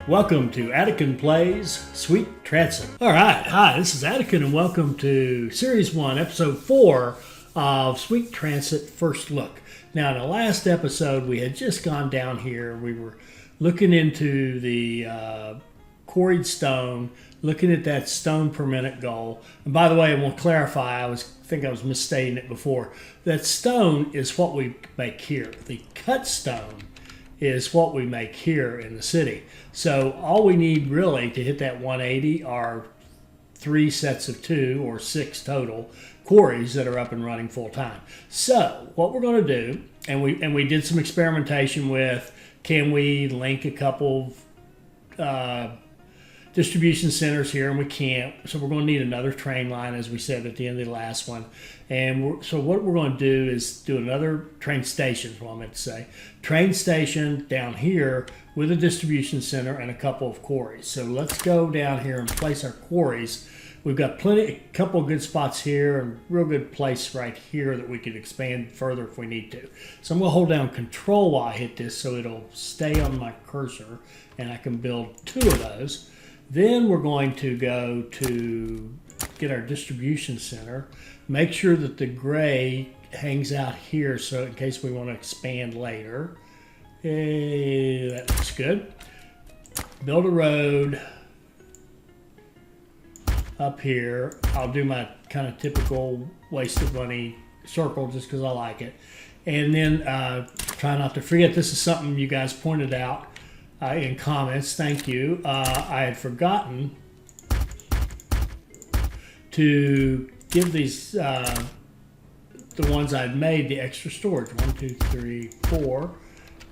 Welcome to Attican Plays Sweet Transit. All right, hi, this is Attican and welcome to Series 1, Episode 4 of Sweet Transit First Look. Now, in the last episode, we had just gone down here. We were looking into the quarried stone, looking at that stone per minute goal. And by the way, I want to clarify, I think I was misstating it before. That stone is what we make here. The cut stone is what we make here in the city. So all we need really to hit that 180 are 3 sets of 2 or 6 total quarries that are up and running full time. So what we're going to do, and we did some experimentation with, can we link a couple distribution centers here, and we can't. So we're going to need another train line, as we said at the end of the last one. And so what we're going to do is do another train station, is what I meant to say. Train station down here with a distribution center and a couple of quarries. So let's go down here and place our quarries. We've got a couple of good spots here and real good place right here that we could expand further if we need to. So I'm going to hold down Control while I hit this so it'll stay on my cursor and I can build 2 of those. Then we're going to go to get our distribution center. Make sure that the gray hangs out here so in case we want to expand later. Hey, that looks good. Build a road up here. I'll do my kind of typical wasted money circle just because I like it. And then try not to forget, this is something you guys pointed out in comments. Thank you. I had forgotten to give these the ones I'd made the extra storage. 1, 2, 3, 4,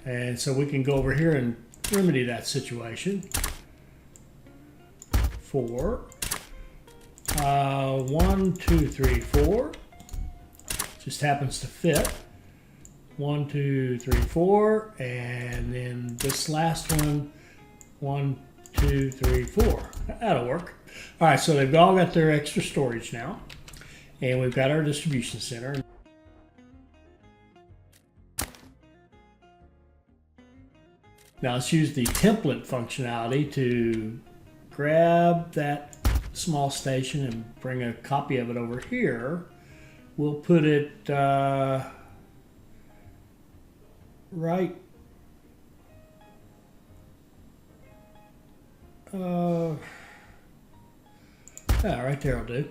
and so we can go over here and remedy that situation. 4, 1, 2, 3, 4. Just happens to fit. 1, 2, 3, 4, and then this last one, 1, 2, 3, 4. That'll work. All right, so they've all got their extra storage now, and we've got our distribution center. Now let's use the template functionality to grab that small station and bring a copy of it over here. We'll put it right right there will do.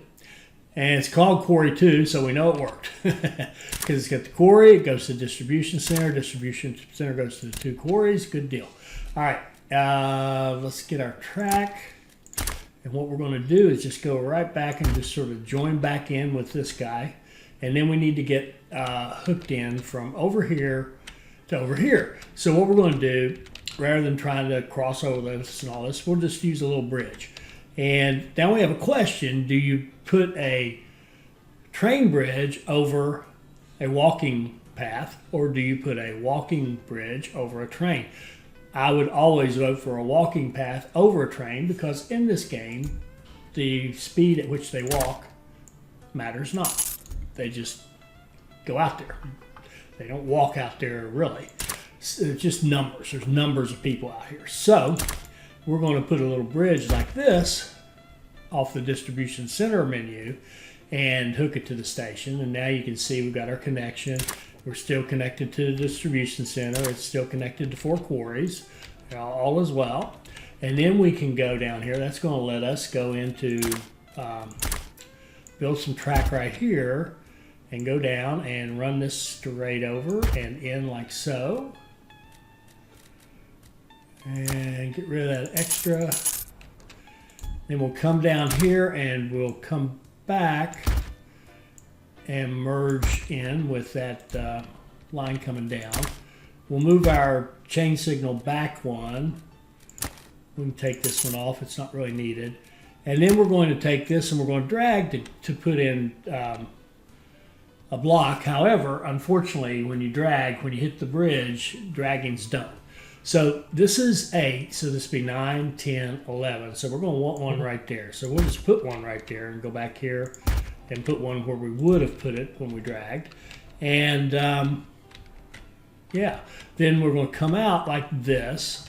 And it's called Quarry 2, so we know it worked. Because it's got the quarry, it goes to the distribution center goes to the 2 quarries, good deal. All right, let's get our track. And what we're going to do is just go right back and just sort of join back in with this guy. And then we need to get hooked in from over here to over here. So what we're going to do, rather than trying to cross over this and all this, we'll just use a little bridge. And now we have a question. Do you put a train bridge over a walking path, or do you put a walking bridge over a train? I would always vote for a walking path over a train because in this game, the speed at which they walk matters not. They just go out there. They don't walk out there really. It's just numbers. There's numbers of people out here. So we're going to put a little bridge like this off the distribution center menu and hook it to the station. And now you can see we've got our connection. We're still connected to the distribution center. It's still connected to 4 quarries. All is well. And then we can go down here. That's going to let us go into build some track right here and go down and run this straight over and in like so. And get rid of that extra. Then we'll come down here and we'll come back and merge in with that line coming down. We'll move our chain signal back one. We can take this one off. It's not really needed. And then we're going to take this and we're going to drag to put in a block. However, unfortunately, when you hit the bridge, dragging's done. So this is 8, so this would be 9, 10, 11. So we're going to want one right there. So we'll just put one right there and go back here and put one where we would have put it when we dragged. And yeah, then we're going to come out like this.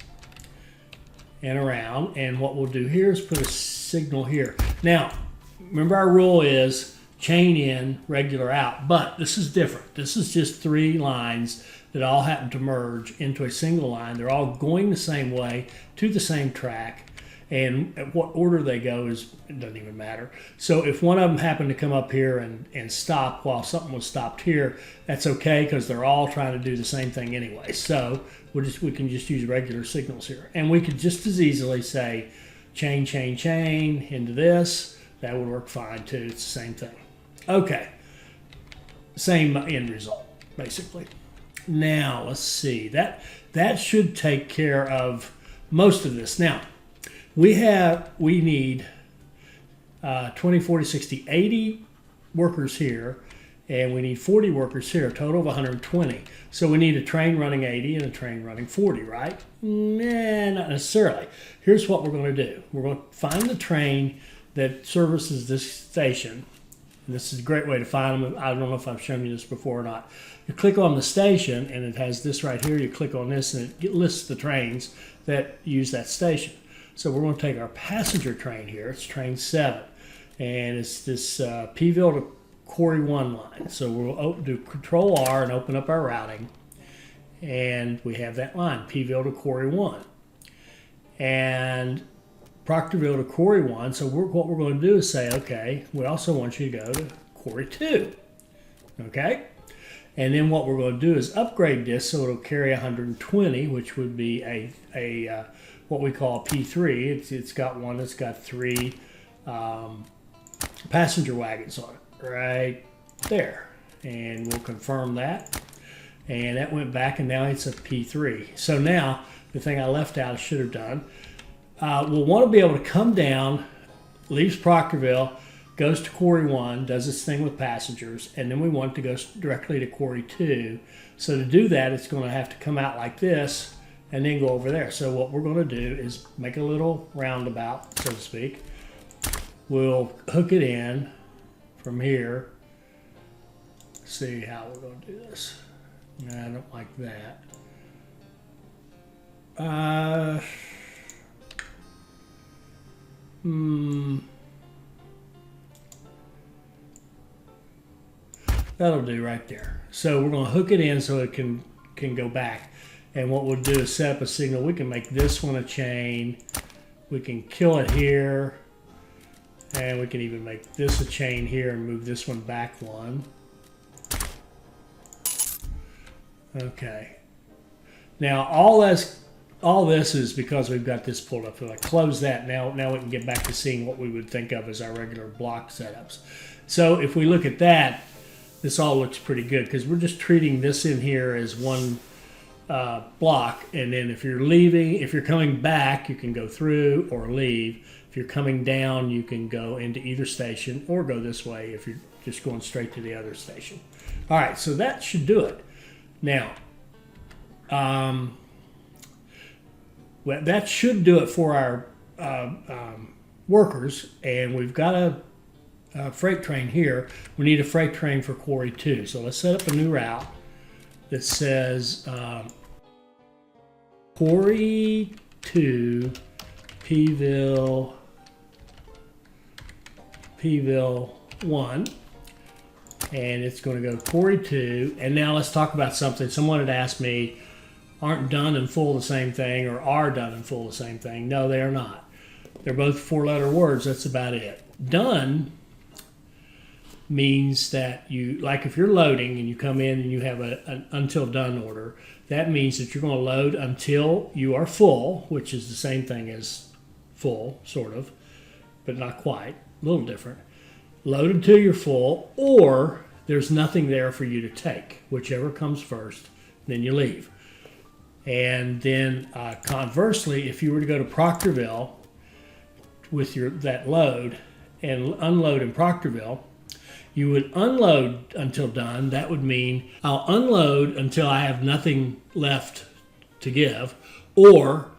and around. And what we'll do here is put a signal here. Now, remember our rule is chain in, regular out, but this is different. This is just 3 lines that all happen to merge into a single line. They're all going the same way to the same track, and what order they go it doesn't even matter. So if one of them happened to come up here and stop while something was stopped here, that's okay because they're all trying to do the same thing anyway. So we can just use regular signals here, and we could just as easily say chain, chain, chain into this. That would work fine too. It's the same thing. Okay, same end result basically. Now let's see, that should take care of most of this. Now we need 20, 40, 60, 80 workers here, and we need 40 workers here, a total of 120. So we need a train running 80 and a train running 40, right? Nah, not necessarily. Here's what we're going to do. We're going to find the train that services this station. And this is a great way to find them. I don't know if I've shown you this before or not. You click on the station, and it has this right here. You click on this, and it lists the trains that use that station. So we're going to take our passenger train here. It's train 7, and it's this Pville to Quarry 1 line. So we'll do Control R and open up our routing, and we have that line, Pville to Quarry 1. And Proctorville to Quarry 1. So what we're going to do is say, okay, we also want you to go to Quarry 2. Okay? And then what we're going to do is upgrade this so it'll carry 120, which would be a what we call a P3. It's got one that's got 3 passenger wagons on it, right there. And we'll confirm that. And that went back, and now it's a P3. So now, the thing I left out I should have done, we'll want to be able to come down, leaves Proctorville, goes to Quarry 1, does its thing with passengers, and then we want to go directly to Quarry 2. So to do that, it's going to have to come out like this and then go over there. So what we're going to do is make a little roundabout, so to speak. We'll hook it in from here. See how we're going to do this. No, I don't like that. That'll do right there. So we're going to hook it in so it can go back. And what we'll do is set up a signal. We can make this one a chain. We can kill it here. And we can even make this a chain here and move this one back 1. Okay. Now all this is because we've got this pulled up. If I close that, now we can get back to seeing what we would think of as our regular block setups. So if we look at that, this all looks pretty good because we're just treating this in here as one block. And then if you're coming back, you can go through or leave. If you're coming down, you can go into either station or go this way if you're just going straight to the other station. All right, so that should do it. Now, well, that should do it for our workers, and we've got a freight train here. We need a freight train for Quarry 2. So let's set up a new route that says Quarry 2, Pville 1. And it's going to go Quarry 2. And now let's talk about something. Someone had asked me, aren't done and full the same thing, or are done and full the same thing? No, they are not. They're both 4-letter words. That's about it. Done means that like if you're loading and you come in and you have an until done order, that means that you're going to load until you are full, which is the same thing as full, sort of, but not quite, a little different. Load until you're full, or there's nothing there for you to take, whichever comes first, then you leave. And then conversely, if you were to go to Proctorville with that load and unload in Proctorville, you would unload until done. That would mean I'll unload until I have nothing left to give, or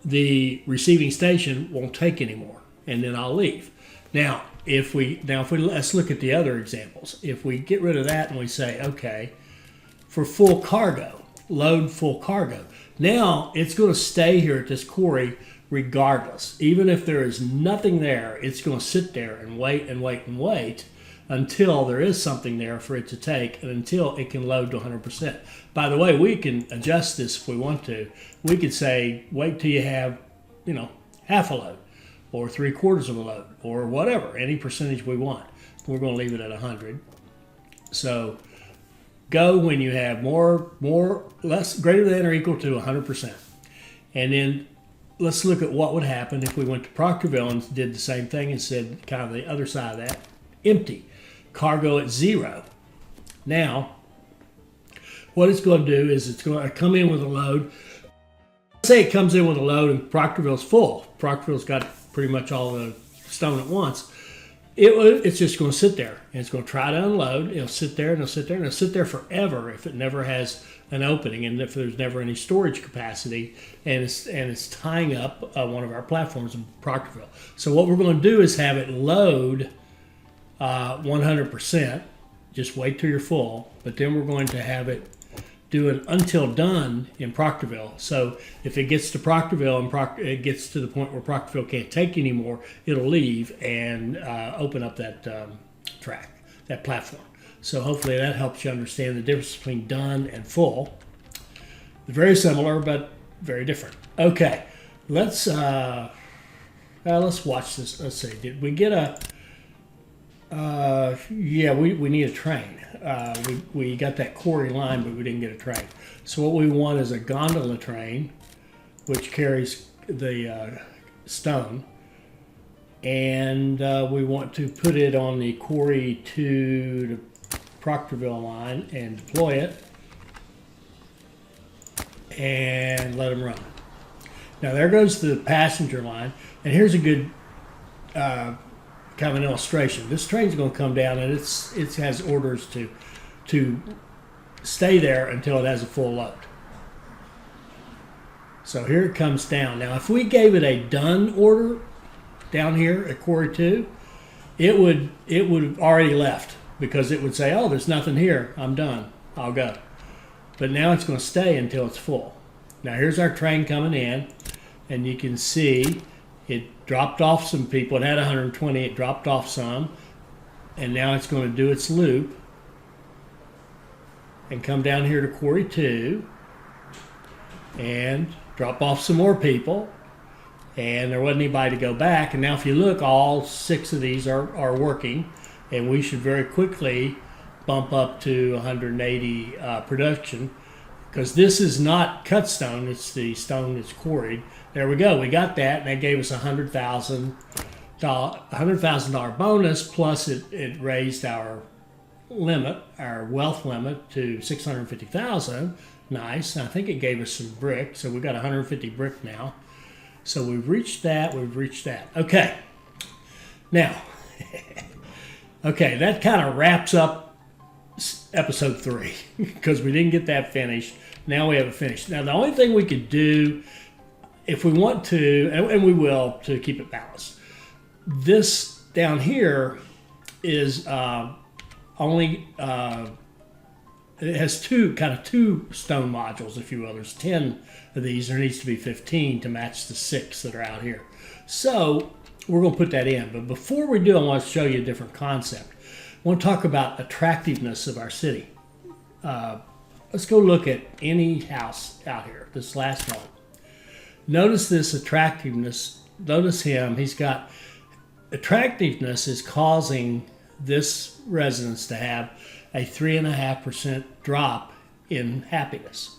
the receiving station won't take anymore, and then I'll leave. Now, let's look at the other examples. If we get rid of that and we say, okay, for full cargo, load full cargo. Now it's going to stay here at this quarry regardless. Even if there is nothing there, it's going to sit there and wait and wait and wait until there is something there for it to take and until it can load to 100%. By the way, we can adjust this if we want to. We could say, wait till you have, half a load or 3/4 of a load or whatever, any percentage we want. We're going to leave it at 100. So go when you have more, less, greater than or equal to 100%. And then let's look at what would happen if we went to Proctorville and did the same thing and said kind of the other side of that, empty, cargo at 0. Now, what it's going to do is it's going to come in with a load. Say it comes in with a load and Proctorville's full. Proctorville's got pretty much all the stone at once. It's just going to sit there and it's going to try to unload. It'll sit there and it'll sit there and it'll sit there forever if it never has an opening and if there's never any storage capacity, and it's tying up one of our platforms in Proctorville. So what we're going to do is have it load 100%. Just wait till you're full, but then we're going to have it do an until done in Proctorville. So if it gets to Proctorville and it gets to the point where Proctorville can't take anymore, it'll leave and open up that track, that platform. So hopefully that helps you understand the difference between done and full. They're very similar, but very different. Okay, let's watch this. Let's see. Did we get a? Yeah, we need a train. We got that quarry line, but we didn't get a train. So what we want is a gondola train, which carries the stone, and we want to put it on the quarry to Proctorville line and deploy it and let them run. Now there goes the passenger line, and here's a good kind of an illustration. This train's going to come down and it has orders to stay there until it has a full load. So here it comes down. Now if we gave it a done order down here at quarry 2, it would have already left, because it would say, oh, there's nothing here, I'm done, I'll go. But now it's going to stay until it's full. Now here's our train coming in, and you can see it dropped off some people. It had 120, it dropped off some, and now it's going to do its loop and come down here to quarry 2 and drop off some more people, and there wasn't anybody to go back. And now if you look, all 6 of these are working, and we should very quickly bump up to 180 production, because this is not cut stone, it's the stone that's quarried. There we go, we got that, and that gave us $100,000 bonus, plus it raised our limit, our wealth limit, to 650,000. Nice. And I think it gave us some brick, so we've got 150 brick now. So we've reached that. Okay. Now, okay, that kind of wraps up episode 3 because we didn't get that finished. Now we have it finished. Now the only thing we could do, if we want to, and we will, to keep it balanced, this down here is only it has two stone modules, if you will. There's 10 of these. There needs to be 15 to match the 6 that are out here. So we're going to put that in. But before we do, I want to show you a different concept. I want to talk about attractiveness of our city. Let's go look at any house out here, this last one. Notice this attractiveness. Notice him. He's got attractiveness is causing this residence to have a 3.5% drop in happiness,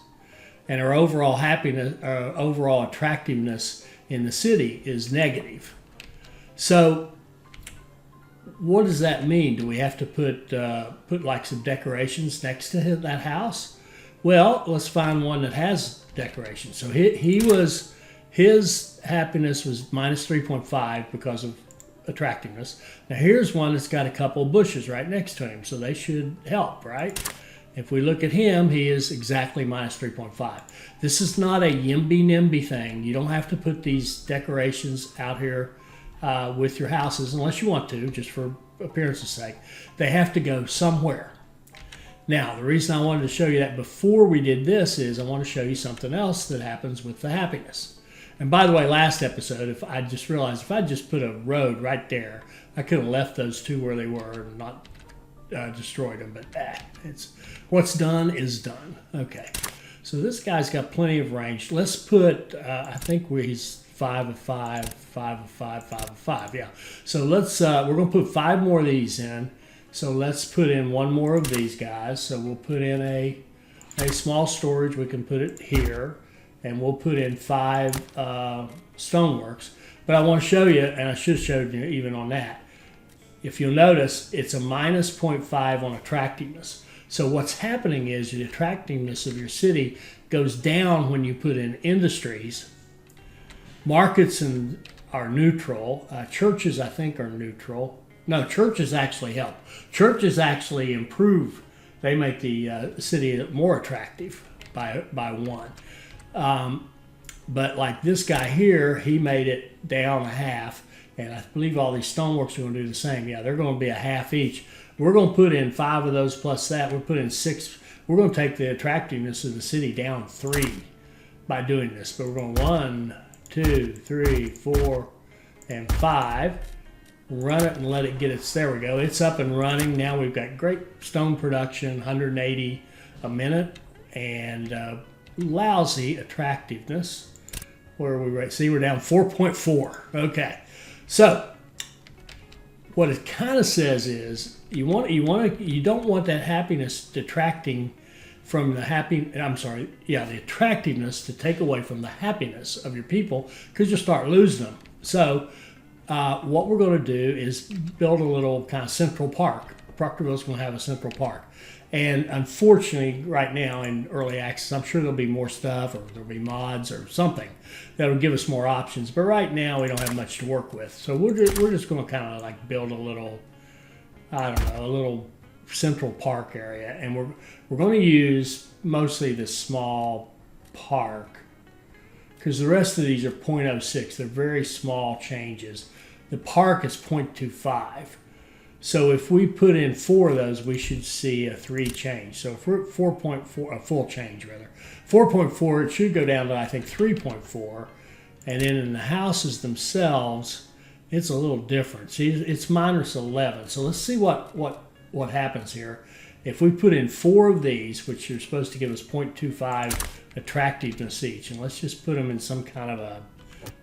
and our overall happiness, overall attractiveness in the city is negative. So, what does that mean? Do we have to put like some decorations next to that house? Well, let's find one that has decorations. So his happiness was minus 3.5 because of attractiveness. Now here's one that's got a couple of bushes right next to him, so they should help, right? If we look at him, he is exactly minus 3.5. This is not a YIMBY-NIMBY thing. You don't have to put these decorations out here with your houses unless you want to, just for appearance's sake. They have to go somewhere. Now, the reason I wanted to show you that before we did this is I want to show you something else that happens with the happiness. And by the way, last episode, if I just realized if I just put a road right there, I could have left those two where they were and not destroyed them. But it's what's done is done. Okay, so this guy's got plenty of range. Let's put. I think he's 5 of 5, 5 of 5, 5 of 5. Yeah. So let's. We're gonna put 5 more of these in. So let's put in one more of these guys. So we'll put in a small storage. We can put it here. And we'll put in 5 stoneworks. But I want to show you, and I should have showed you even on that. If you'll notice, it's a minus 0.5 on attractiveness. So what's happening is the attractiveness of your city goes down when you put in industries. Markets are neutral. Churches, I think, are neutral. No, churches actually help. Churches actually improve. They make the city more attractive by 1. But like this guy here, he made it down a half, and I believe all these stoneworks are going to do the same. Yeah, they're going to be a half each. We're going to put in 5 of those plus that. We'll put in 6. We're going to take the attractiveness of the city down 3 by doing this. But we're going 1, 2, 3, 4, and 5. Run it and let it get its. There we go. It's up and running. Now we've got great stone production, 180 a minute, and lousy attractiveness. Where are we right? See, we're down 4.4. Okay, so what it kind of says is you don't want that happiness detracting from the the attractiveness to take away from the happiness of your people, because you'll start losing them. So what we're going to do is build a little kind of central park. Proctorville's going to have a central park. And unfortunately, right now in early access, I'm sure there'll be more stuff, or there'll be mods or something that'll give us more options. But right now, we don't have much to work with. So we're just going to kind of like build a little, I don't know, a little central park area. And we're going to use mostly this small park, because the rest of these are 0.06. They're very small changes. The park is 0.25. So if we put in 4 of those, we should see a 3 change. So if we're at 4.4, a full change rather, 4.4, it should go down to I think 3.4. And then in the houses themselves, it's a little different. See, it's minus 11. So let's see what happens here. If we put in 4 of these, which are supposed to give us 0.25 attractiveness each, and let's just put them in some kind of a,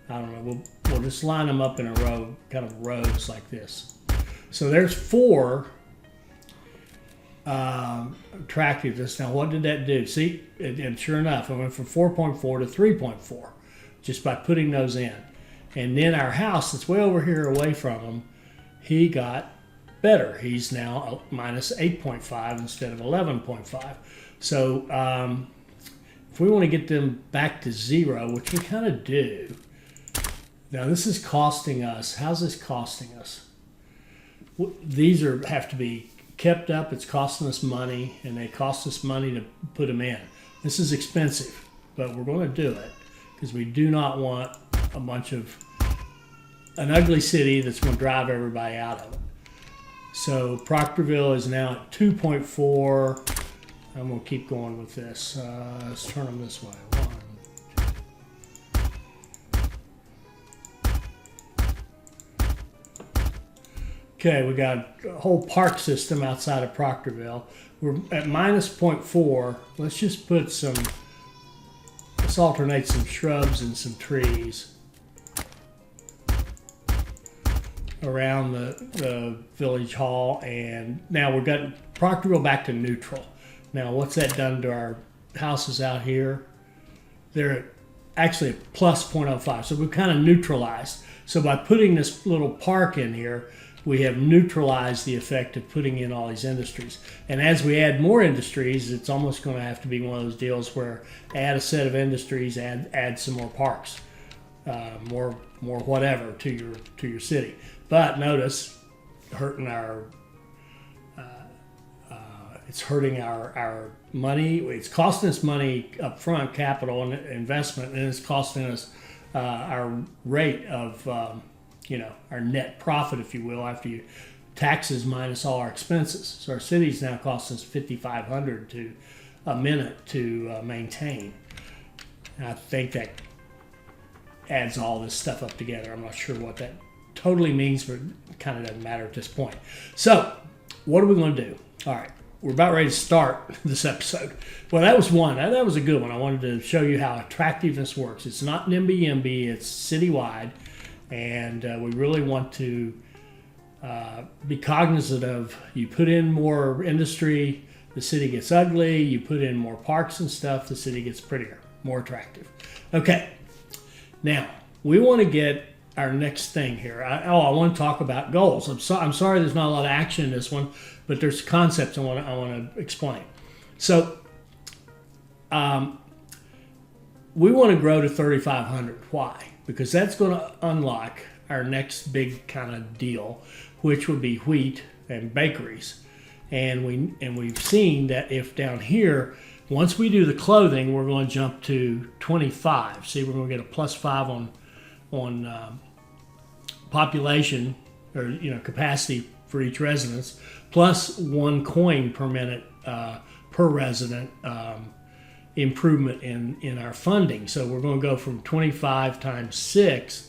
I don't know, we'll just line them up in a row, kind of rows like this. So there's 4 attractiveness. Now, what did that do? See, and sure enough, I went from 4.4 to 3.4 just by putting those in. And then our house that's way over here away from him, he got better. He's now minus 8.5 instead of 11.5. So if we want to get them back to 0, which we kind of do. Now, this is costing us. How's this costing us? These have to be kept up. It's costing us money, and they cost us money to put them in. This is expensive, but we're going to do it because we do not want a bunch of an ugly city that's going to drive everybody out of it. So Proctorville is now at 2.4. I'm going to keep going with this. Let's turn them this way. 1, 2. Okay, we got a whole park system outside of Proctorville. We're at minus 0.4. Let's just put some, let's alternate some shrubs and some trees around the village hall. And now we've got Proctorville back to neutral. Now, what's that done to our houses out here? They're actually at plus 0.05. So we've kind of neutralized. So by putting this little park in here, we have neutralized the effect of putting in all these industries. And as we add more industries, it's almost going to have to be one of those deals where add a set of industries, add some more parks, more whatever to your city. But notice, it's hurting our money. It's costing us money up front, capital and investment, and it's costing us our rate of our net profit, if you will, after you taxes minus all our expenses. So our city's now costing us $5,500 a minute to maintain. And I think that adds all this stuff up together. I'm not sure what that totally means, but it kind of doesn't matter at this point. So what are we going to do? All right, we're about ready to start this episode. Well, that was one. That was a good one. I wanted to show you how attractiveness works. It's not NIMBY-YIMBY. It's citywide, and we really want to be cognizant of, you put in more industry, the city gets ugly. You put in more parks and stuff, the city gets prettier, more attractive. Okay, now we want to get our next thing here. I want to talk about goals. I'm sorry there's not a lot of action in this one, but there's concepts I want to explain. So we want to grow to 3,500. Why? Because that's going to unlock our next big kind of deal, which would be wheat and bakeries. And we've seen that if down here, once we do the clothing, we're going to jump to 25. See, we're going to get a +5 on population, or capacity for each residence, plus 1 coin per minute per resident improvement in our funding. So we're going to go from 25 times 6.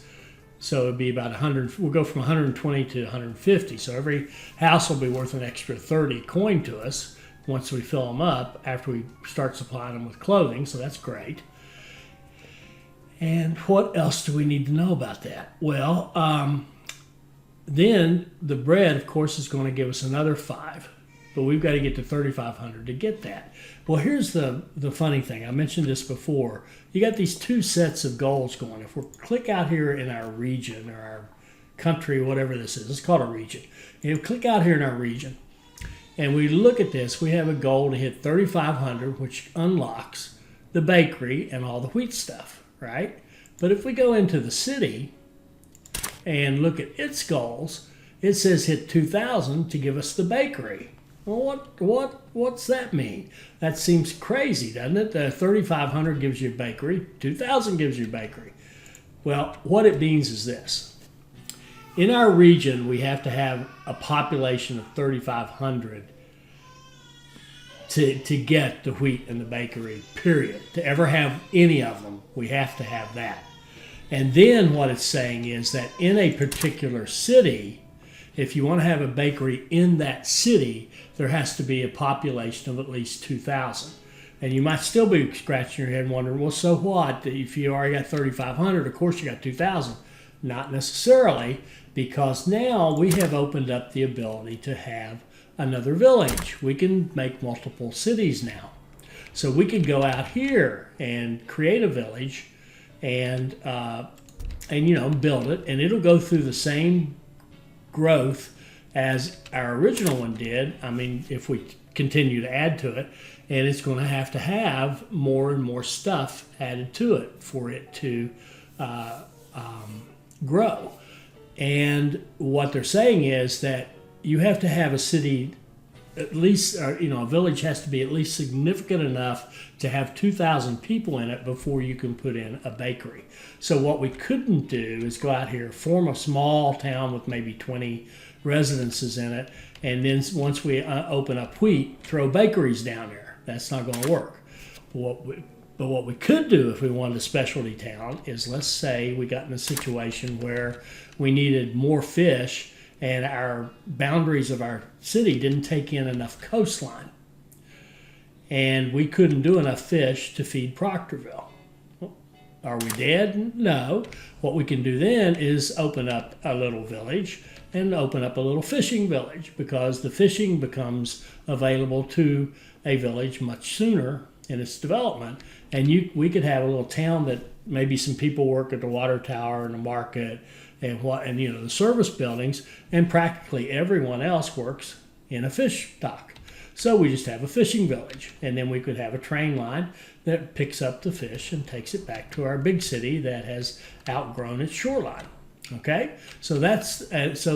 So it'd be about 100. We'll go from 120 to 150. So every house will be worth an extra 30 coin to us once we fill them up, after we start supplying them with clothing. So that's great. And what else do we need to know about that? Well, then the bread, of course, is going to give us another 5. But we've got to get to 3,500 to get that. Well, here's the funny thing. I mentioned this before. You got these 2 sets of goals going. If we click out here in our region, or our country, whatever this is, let's call it a region. And you click out here in our region, and we look at this, we have a goal to hit 3,500, which unlocks the bakery and all the wheat stuff, right? But if we go into the city and look at its goals, it says hit 2,000 to give us the bakery. Well, what's that mean? That seems crazy, doesn't it? The 3,500 gives you a bakery, 2,000 gives you a bakery. Well, what it means is this. In our region, we have to have a population of 3,500 to get the wheat and the bakery, period. To ever have any of them, we have to have that. And then what it's saying is that in a particular city, if you want to have a bakery in that city, there has to be a population of at least 2,000. And you might still be scratching your head and wondering, well, so what? If you already got 3,500, of course you got 2,000. Not necessarily, because now we have opened up the ability to have another village. We can make multiple cities now. So we could go out here and create a village and build it, and it'll go through the same growth as our original one did. I mean, if we continue to add to it, and it's going to have more and more stuff added to it for it to grow. And what they're saying is that you have to have a city, at least, a village has to be at least significant enough to have 2,000 people in it before you can put in a bakery. So what we couldn't do is go out here, form a small town with maybe 20 residences in it, and then once we open up wheat, throw bakeries down there. That's not going to work. But what we could do if we wanted a specialty town is, let's say we got in a situation where we needed more fish and our boundaries of our city didn't take in enough coastline. And we couldn't do enough fish to feed Proctorville. Are we dead? No. What we can do then is open up a little village and open up a little fishing village, because the fishing becomes available to a village much sooner in its development. And we could have a little town that maybe some people work at the water tower and the market and the service buildings, and practically everyone else works in a fish dock. So we just have a fishing village, and then we could have a train line that picks up the fish and takes it back to our big city that has outgrown its shoreline. Okay, so that's those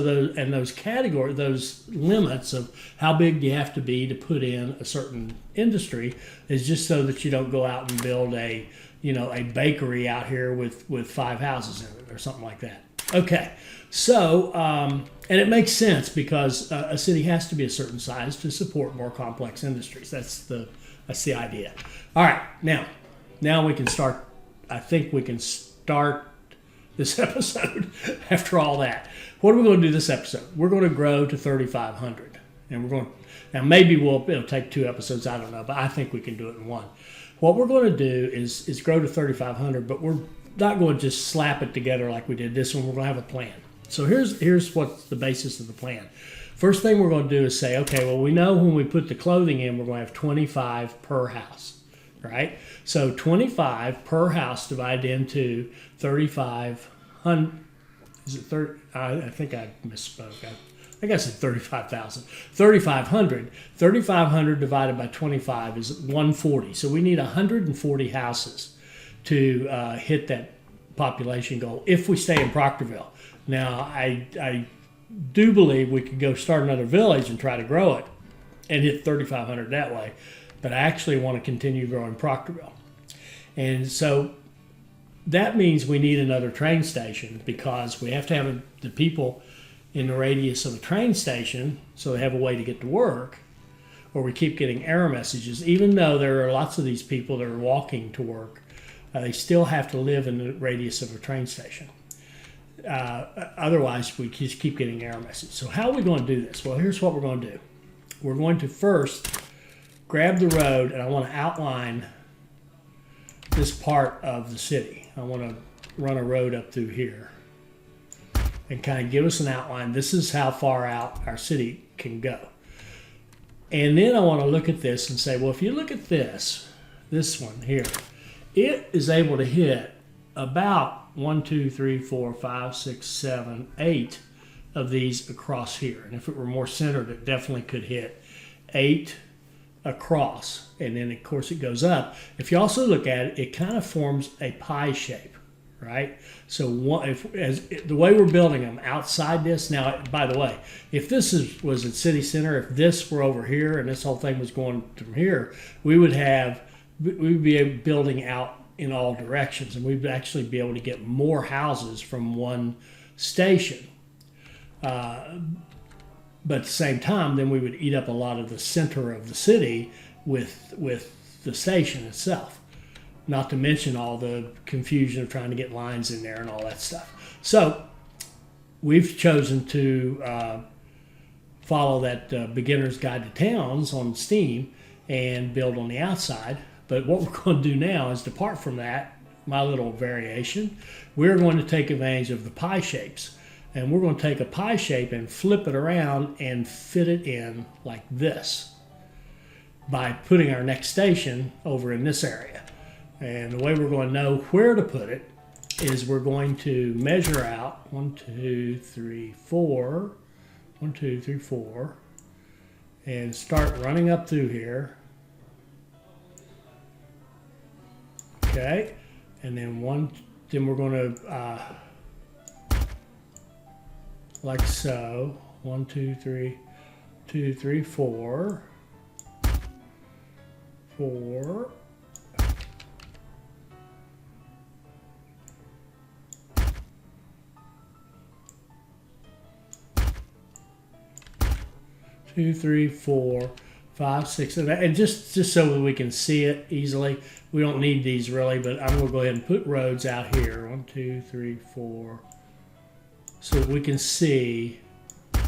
limits of how big do you have to be to put in a certain industry is just so that you don't go out and build a bakery out here with 5 houses in it or something like that. Okay, so and it makes sense because a city has to be a certain size to support more complex industries. That's the idea. All right, now we can start. I think we can start this episode after all that. What are we going to do this episode? We're going to grow to 3,500. And we're going to, now maybe it'll take 2 episodes, I don't know, but I think we can do it in 1. What we're going to do is grow to 3,500, but we're not going to just slap it together like we did this one. We're going to have a plan. So here's what's the basis of the plan. First thing we're going to do is say, okay, well, we know when we put the clothing in, we're going to have 25 per house, right? So 25 per house divided into 3,500. Is it 30? I think I misspoke. I guess it's 35,000. 3,500. 3,500 divided by 25 is 140. So we need 140 houses to hit that population goal if we stay in Proctorville. Now, I do believe we could go start another village and try to grow it and hit 3,500 that way. But I actually want to continue growing Proctorville. And so that means we need another train station because we have to have the people in the radius of a train station so they have a way to get to work, or we keep getting error messages. Even though there are lots of these people that are walking to work, they still have to live in the radius of a train station. Otherwise, we just keep getting error messages. So how are we going to do this? Well, here's what we're going to do. We're going to first grab the road, and I want to outline this part of the city. I want to run a road up through here and kind of give us an outline. This is how far out our city can go. And then I want to look at this and say, well, if you look at this one here, it is able to hit about 1, 2, 3, 4, 5, 6, 7, 8 of these across here. And if it were more centered, it definitely could hit 8 across. And then, of course, it goes up. If you also look at it, it kind of forms a pie shape, right? So the way we're building them outside this, now, by the way, if this was at City Center, if this were over here and this whole thing was going from here, we would be building out in all directions, and we'd actually be able to get more houses from one station. But at the same time, then we would eat up a lot of the center of the city with the station itself. Not to mention all the confusion of trying to get lines in there and all that stuff. So we've chosen to follow that Beginner's Guide to Towns on Steam and build on the outside. But what we're going to do now is depart from that, my little variation. We're going to take advantage of the pie shapes. And we're going to take a pie shape and flip it around and fit it in like this by putting our next station over in this area. And the way we're going to know where to put it is we're going to measure out 1, 2, 3, 4, 1, 2, 3, 4, and start running up through here. Okay, and then we're going to like so. 1, 2, 3, 2, 3, 4, 4. Two, 3, 4, 5, 6, and just so that we can see it easily. We don't need these really, but I'm going to go ahead and put roads out here. 1, 2, 3, 4, so that we can see.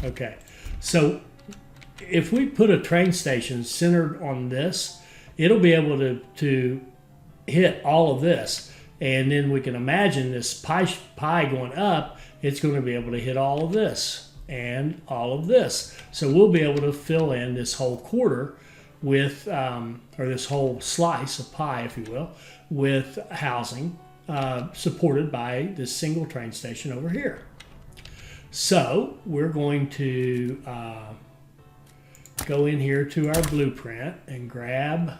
Okay, so if we put a train station centered on this, it'll be able to hit all of this, and then we can imagine this pie going up. It's going to be able to hit all of this and all of this. So we'll be able to fill in this whole quarter with, or this whole slice of pie, if you will, with housing supported by this single train station over here. So we're going to go in here to our blueprint and grab,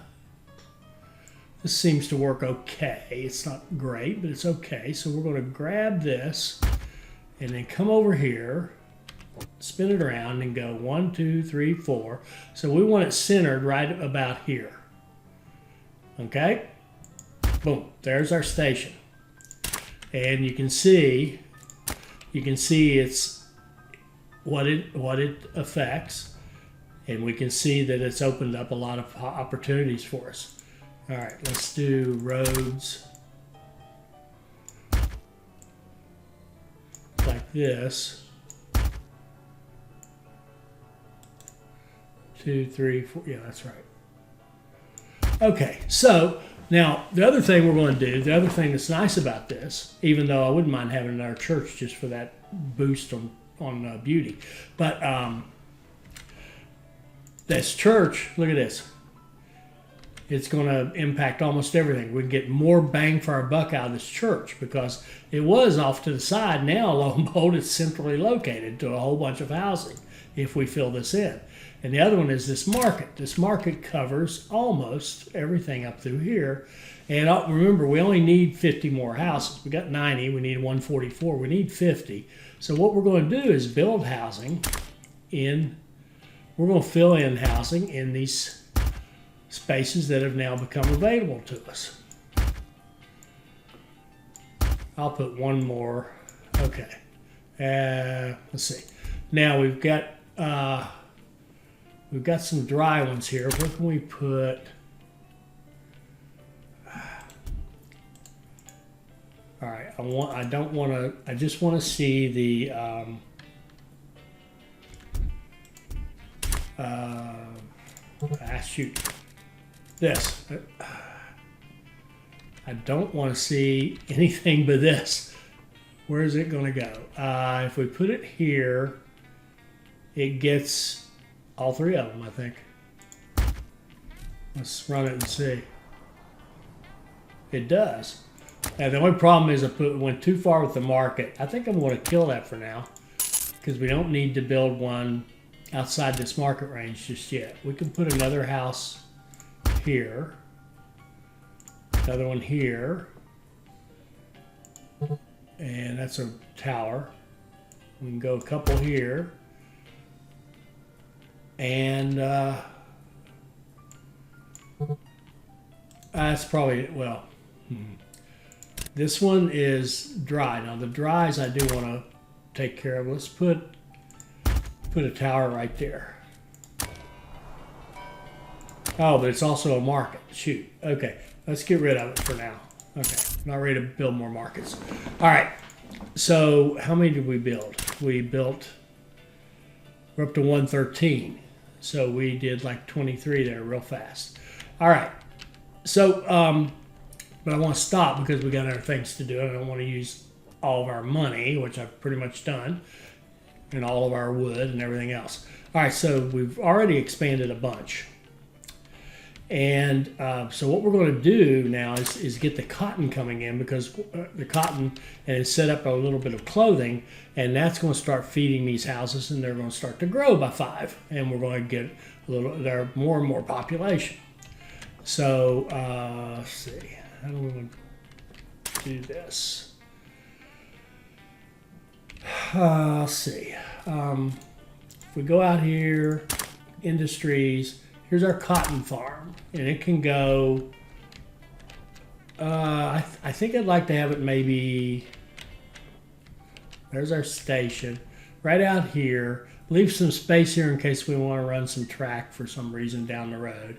this seems to work okay. It's not great, but it's okay. So we're going to grab this and then come over here, spin it around and go 1, 2, 3, 4. So we want it centered right about here. Okay? Boom. There's our station. And you can see it's what it affects, and we can see that it's opened up a lot of opportunities for us. All right, let's do roads. like this. 2, 3, 4. Yeah, that's right. Okay, so now the other thing we're going to do, the other thing that's nice about this, even though I wouldn't mind having another church just for that boost on beauty, but this church, look at this. It's going to impact almost everything. We can get more bang for our buck out of this church because it was off to the side. Now, lo and behold, it's centrally located to a whole bunch of housing if we fill this in. And the other one is this market. This market covers almost everything up through here. And remember, we only need 50 more houses. We got 90. We need 144. We need 50. So what we're going to do is build housing in. We're going to fill in housing in these spaces that have now become available to us. I'll put one more. Okay. Let's see. Now we've got some dry ones here. Where can we put? All right. I just want to see the shoot. This. I don't want to see anything but this. Where is it going to go? If we put it here, it gets all three of them, I think. Let's run it and see. It does. Now, the only problem is went too far with the market. I think I'm going to kill that for now because we don't need to build one outside this market range just yet. We can put another house here, another one here, and that's a tower. We can go a couple here, and that's probably, well, this one is dry. Now the dries I do want to take care of. Let's put a tower right there. Oh, but it's also a market. Shoot. Okay, let's get rid of it for now. Okay, not ready to build more markets. All right, so how many did we build? We're up to 113. So we did like 23 there real fast. All right, so, but I want to stop because we got other things to do. I don't want to use all of our money, which I've pretty much done, and all of our wood and everything else. All right, so we've already expanded a bunch. And so what we're going to do now is get the cotton coming in because the cotton and set up a little bit of clothing, and that's going to start feeding these houses, and they're going to start to grow by 5, and we're going to get there more and more population. So let's see, how do we want to do this? Let's see. If we go out here, industries. Here's our cotton farm, and it can go, I think I'd like to have it maybe, there's our station, right out here. Leave some space here in case we want to run some track for some reason down the road.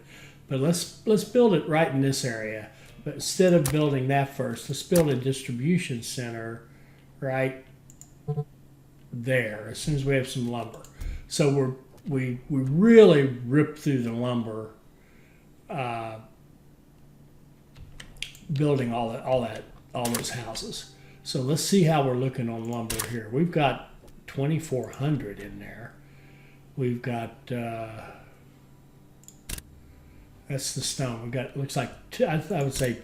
But let's build it right in this area. But instead of building that first, let's build a distribution center right there as soon as we have some lumber. So we really ripped through the lumber, building all those houses. So let's see how we're looking on lumber here. We've got 2,400 in there. We've got that's the stone. We've got, looks like I would say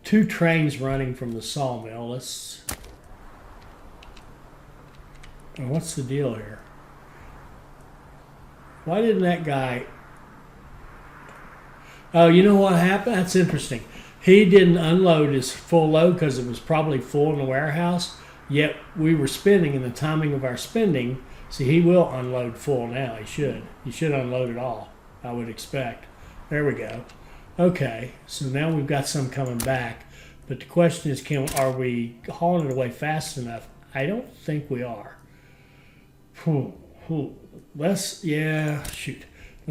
2 trains running from the sawmill. And what's the deal here? Why didn't that guy? Oh, you know what happened? That's interesting. He didn't unload his full load because it was probably full in the warehouse. Yet we were spending, in the timing of our spending. See, he will unload full now. He should. He should unload it all, I would expect. There we go. Okay, so now we've got some coming back. But the question is, are we hauling it away fast enough? I don't think we are. Let's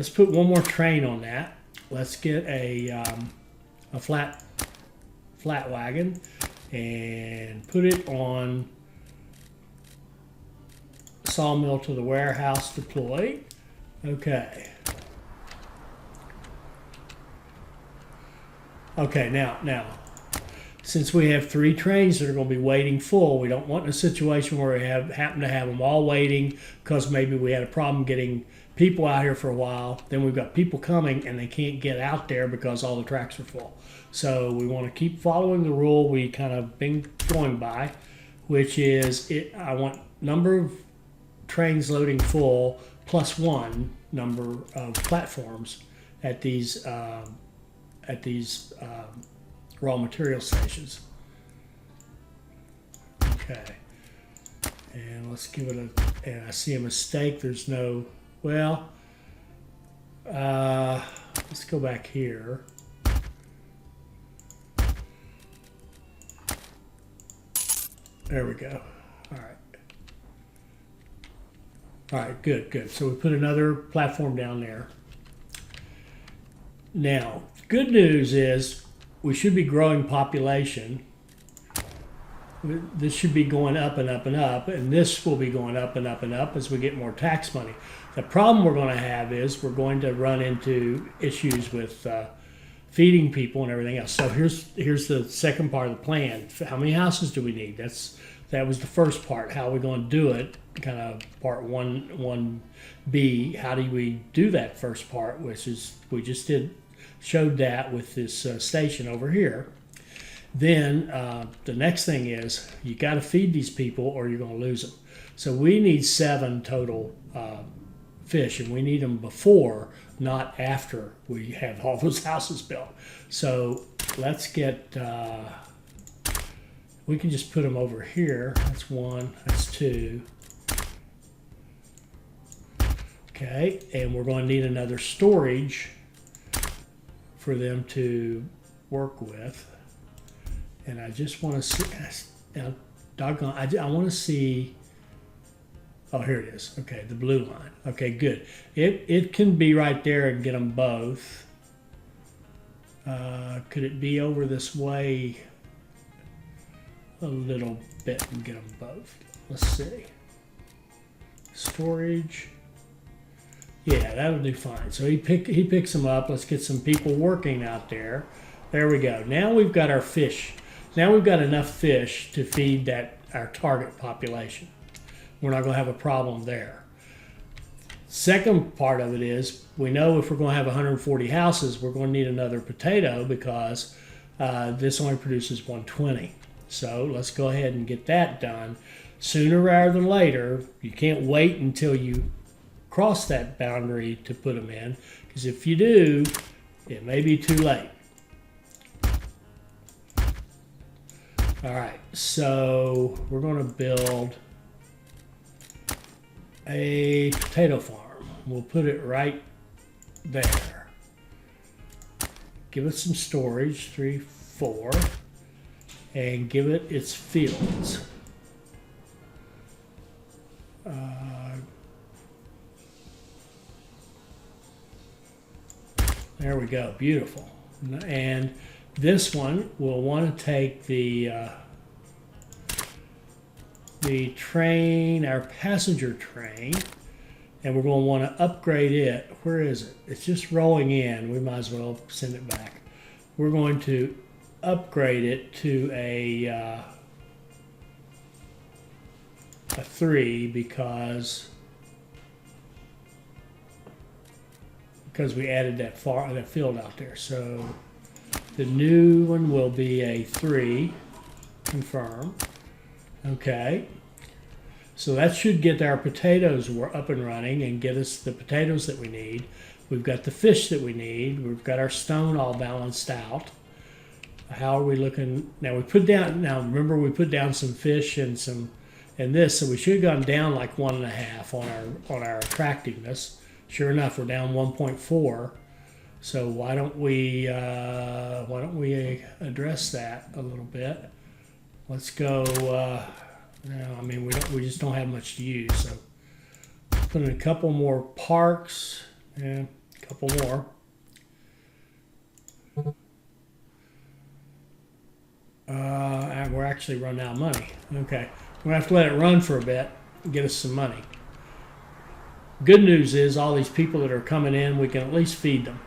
put one more train on that. Let's get a flat wagon and put it on sawmill to the warehouse deployed. Okay. Okay, now, since we have 3 trains that are going to be waiting full, we don't want a situation where we happen to have them all waiting because maybe we had a problem getting people out here for a while. Then we've got people coming and they can't get out there because all the tracks are full. So we want to keep following the rule we kind of been going by, which is I want number of trains loading full plus 1 number of platforms at these raw material stations. Okay, and let's give it and I see a mistake. There's no, well, let's go back here. There we go. All right. All right, good. So we put another platform down there. Now, good news is we should be growing population. This should be going up and up and up, and this will be going up and up and up as we get more tax money. The problem we're going to have is we're going to run into issues with feeding people and everything else. So here's the second part of the plan. How many houses do we need? That was the first part. How are we going to do it? Kind of part 1B. How do we do that first part? Which is we just showed that with this station over here. Then the next thing is you got to feed these people or you're going to lose them. So we need 7 total fish, and we need them before, not after we have all those houses built. So let's get, we can just put them over here. That's 1, that's 2. Okay, and we're going to need another storage for them to work with. And I just want to see, doggone, I want to see, oh, here it is. Okay, the blue line. Okay, good. It can be right there and get them both. Could it be over this way a little bit and get them both? Let's see. Storage. Yeah, that'll do fine. So he picks them up. Let's get some people working out there. There we go. Now we've got our fish. Now we've got enough fish to feed our target population. We're not going to have a problem there. Second part of it is we know if we're going to have 140 houses, we're going to need another potato because this only produces 120. So let's go ahead and get that done sooner rather than later. You can't wait until you cross that boundary to put them in, because if you do, it may be too late. All right, so we're going to build a potato farm. We'll put it right there. Give it some storage, 3, 4, and give it its fields. There we go, beautiful. And this one we'll want to take the train, our passenger train, and we're going to want to upgrade it. Where is it? It's just rolling in. We might as well send it back. We're going to upgrade it to a 3 because we added that field out there. So the new one will be a 3. Confirm. Okay. So that should get our potatoes up and running and get us the potatoes that we need. We've got the fish that we need. We've got our stone all balanced out. How are we looking? Now remember we put down some fish and this, so we should have gone down like 1.5 on our attractiveness. Sure enough, we're down 1.4. So why don't we address that a little bit? Let's go. I mean, we just don't have much to use. So put in a couple more parks and a couple more. And we're actually running out of money. Okay, we're gonna have to let it run for a bit and get us some money. Good news is all these people that are coming in, we can at least feed them.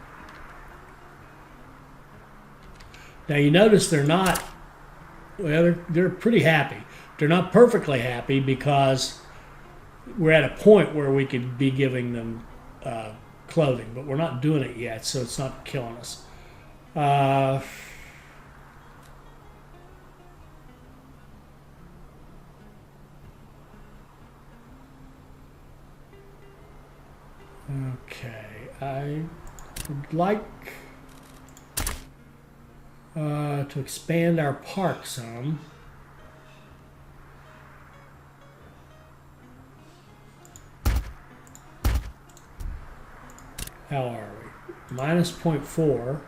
Now you notice they're not, well, they're pretty happy. They're not perfectly happy because we're at a point where we could be giving them clothing, but we're not doing it yet, so it's not killing us. Okay, I would like to expand our park some. How are we? Minus 0.4.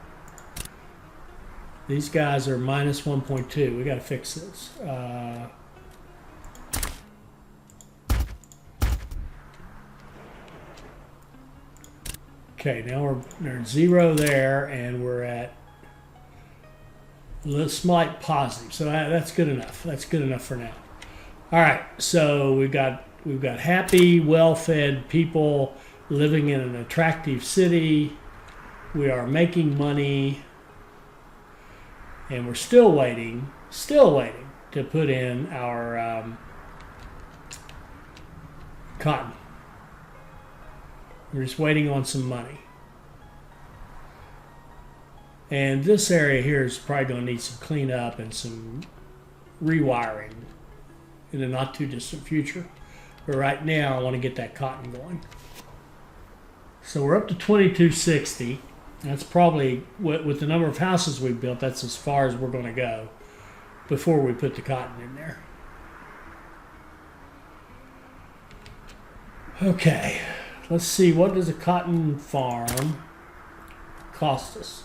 These guys are minus 1.2. We got to fix this. Okay, now we're at 0 there, and we're at a slight positive. So that's good enough. That's good enough for now. All right, so we've got happy, well-fed people living in an attractive city. We are making money, and we're still waiting to put in our cotton. We're just waiting on some money. And this area here is probably going to need some cleanup and some rewiring in the not too distant future. But right now I want to get that cotton going. So we're up to 2260. That's probably, with the number of houses we've built, that's as far as we're going to go before we put the cotton in there. Okay, let's see, what does a cotton farm cost us?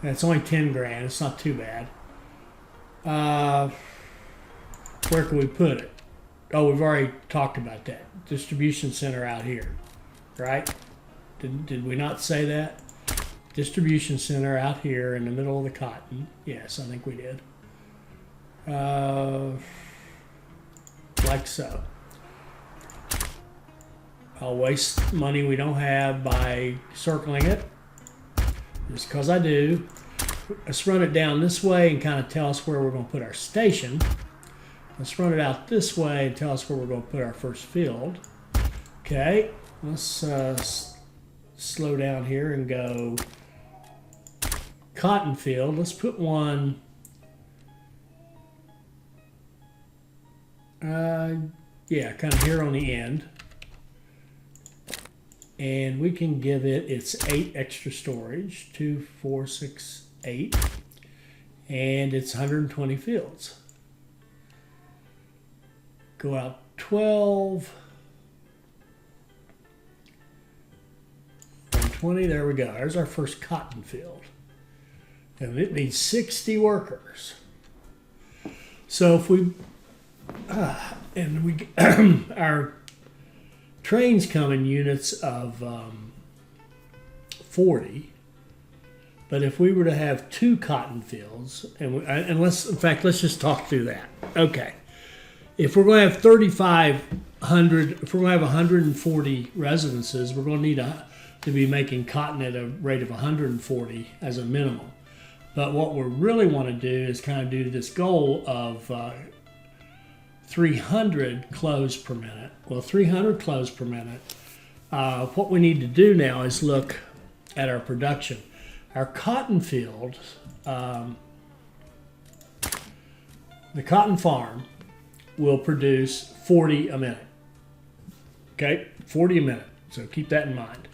It's only 10 grand, it's not too bad. Where can we put it? Oh, we've already talked about that. Distribution center out here, right? Did we not say that? Distribution center out here in the middle of the cotton. Yes, I think we did. Like so. I'll waste money we don't have by circling it, just because I do. Let's run it down this way and kind of tell us where we're going to put our station. Let's run it out this way and tell us where we're going to put our first field. Okay, let's slow down here and go cotton field. Let's put one, yeah, kind of here on the end. And we can give it its 8 extra storage, 2, 4, 6, 8, and it's 120 fields. Go out 12, 120, there we go. There's our first cotton field. And it needs 60 workers. So if we, our trains come in units of 40, but if we were to have 2 cotton fields, and let's just talk through that. Okay, if we're going to have 3,500, if we're going to have 140 residences, we're going to need to be making cotton at a rate of 140 as a minimum. But what we really want to do is kind of do this goal of 300 clothes per minute. Well, 300 clothes per minute. What we need to do now is look at our production. Our cotton field, the cotton farm will produce 40 a minute. Okay, 40 a minute. So keep that in mind.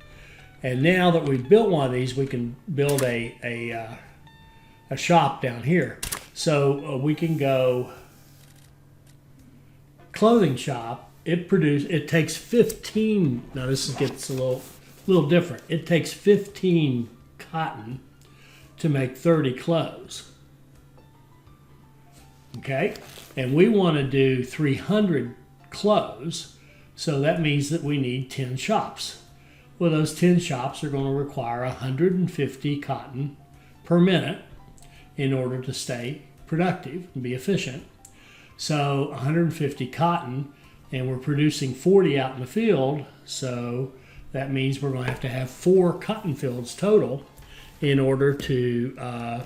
And now that we've built one of these, we can build a shop down here. So we can go clothing shop. It takes 15. Now this gets a little different. It takes 15 cotton to make 30 clothes. Okay, and we want to do 300 clothes, so that means that we need 10 shops. Well, those 10 shops are going to require 150 cotton per minute in order to stay productive and be efficient. So 150 cotton, and we're producing 40 out in the field, so that means we're going to have 4 cotton fields total in order to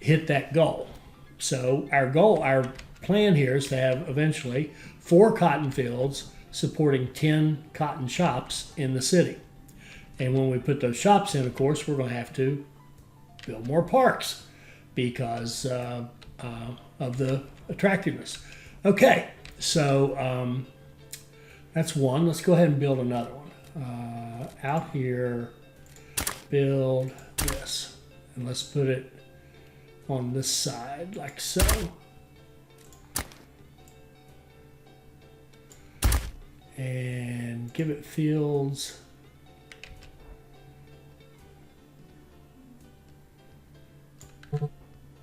hit that goal. So our plan here is to have eventually 4 cotton fields supporting 10 cotton shops in the city. And when we put those shops in, of course, we're going to have to build more parks because of the attractiveness. Okay, so that's one. Let's go ahead and build another one. Out here, build this. And let's put it on this side like so. And give it fields.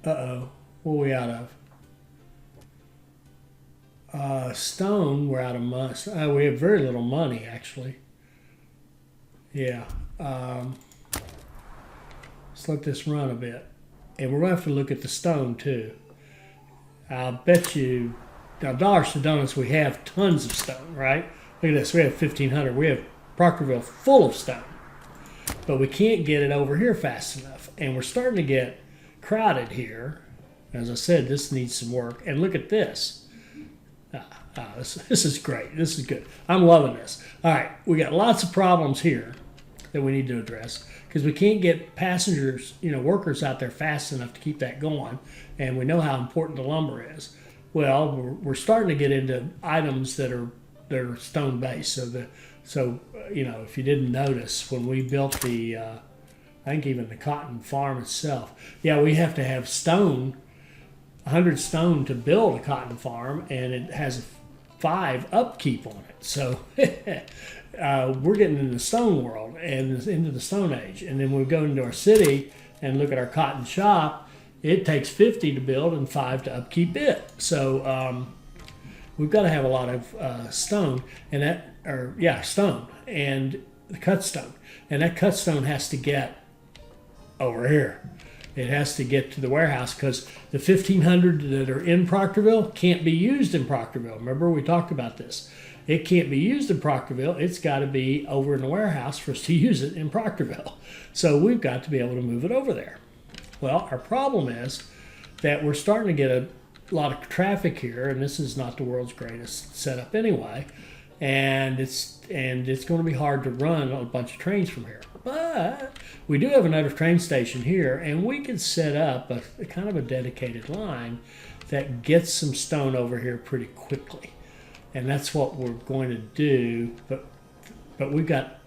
Uh-oh, what are we out of? Stone, we're out of money. We have very little money, actually. Yeah. Let's let this run a bit. And we're going to have to look at the stone, too. I'll bet you, now dollars to donuts, we have tons of stone, right? Look at this, we have 1,500. We have Proctorville full of stone. But we can't get it over here fast enough. And we're starting to get crowded here. As I said, this needs some work. And look at this. This is great. This is good. I'm loving this. All right, we got lots of problems here that we need to address because we can't get passengers, workers out there fast enough to keep that going. And we know how important the lumber is. Well, we're starting to get into items that are stone based. So if you didn't notice when we built the I think even the cotton farm itself. Yeah, we have to have stone, 100 stone to build a cotton farm, and it has 5 upkeep on it. So we're getting into the stone world and into the Stone Age. And then we go into our city and look at our cotton shop. It takes 50 to build and 5 to upkeep it. So we've got to have a lot of stone, and stone and the cut stone. And that cut stone has to get over here. It has to get to the warehouse because the 1,500 that are in Proctorville can't be used in Proctorville. Remember, we talked about this. It can't be used in Proctorville. It's got to be over in the warehouse for us to use it in Proctorville. So we've got to be able to move it over there. Well, our problem is that we're starting to get a lot of traffic here, and this is not the world's greatest setup anyway. And it's going to be hard to run a bunch of trains from here. But we do have another train station here, and we can set up a kind of a dedicated line that gets some stone over here pretty quickly. And that's what we're going to do. But we've got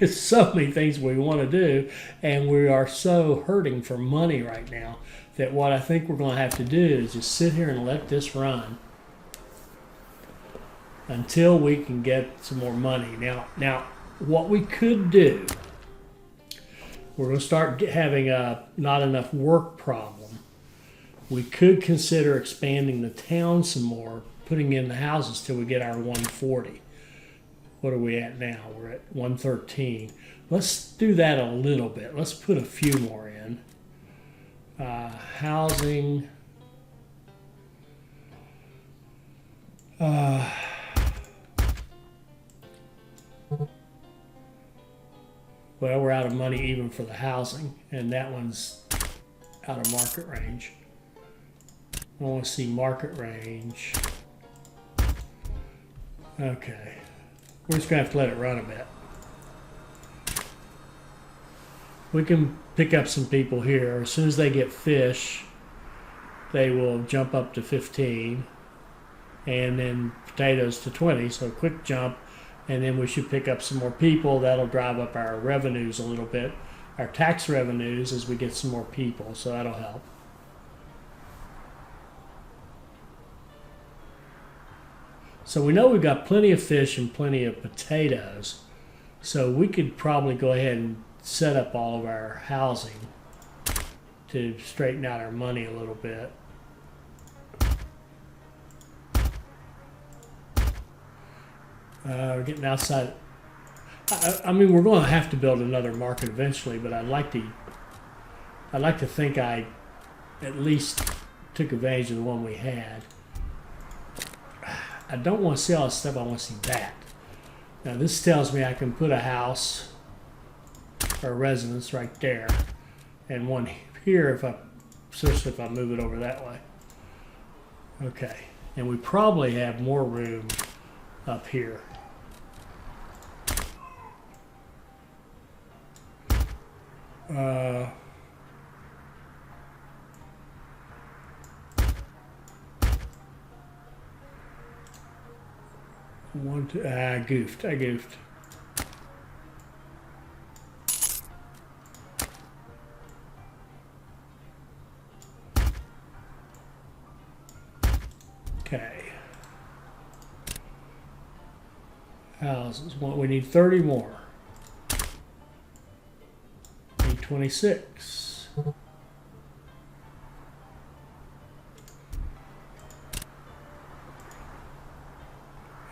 so many things we want to do, and we are so hurting for money right now that what I think we're going to have to do is just sit here and let this run until we can get some more money. Now, what we could do, we're going to start having a not enough work problem. We could consider expanding the town some more, putting in the houses till we get our 140. What are we at now? We're at 113. Let's do that a little bit. Let's put a few more in. Housing. Well, we're out of money even for the housing, and that one's out of market range. I want to see market range. Okay. We're just going to have to let it run a bit. We can pick up some people here. As soon as they get fish, they will jump up to 15, and then potatoes to 20, so a quick jump. And then we should pick up some more people. That'll drive up our revenues a little bit, our tax revenues as we get some more people. So that'll help. So we know we've got plenty of fish and plenty of potatoes. So we could probably go ahead and set up all of our housing to straighten out our money a little bit. We're getting outside. I mean, we're going to have to build another market eventually, but I'd like to think I at least took advantage of the one we had. I don't want to see all this stuff. I want to see that. Now this tells me I can put a house or a residence right there, and one here especially if I move it over that way. Okay, and we probably have more room up here. I goofed. Okay. Houses. We need 30 more. Need 26.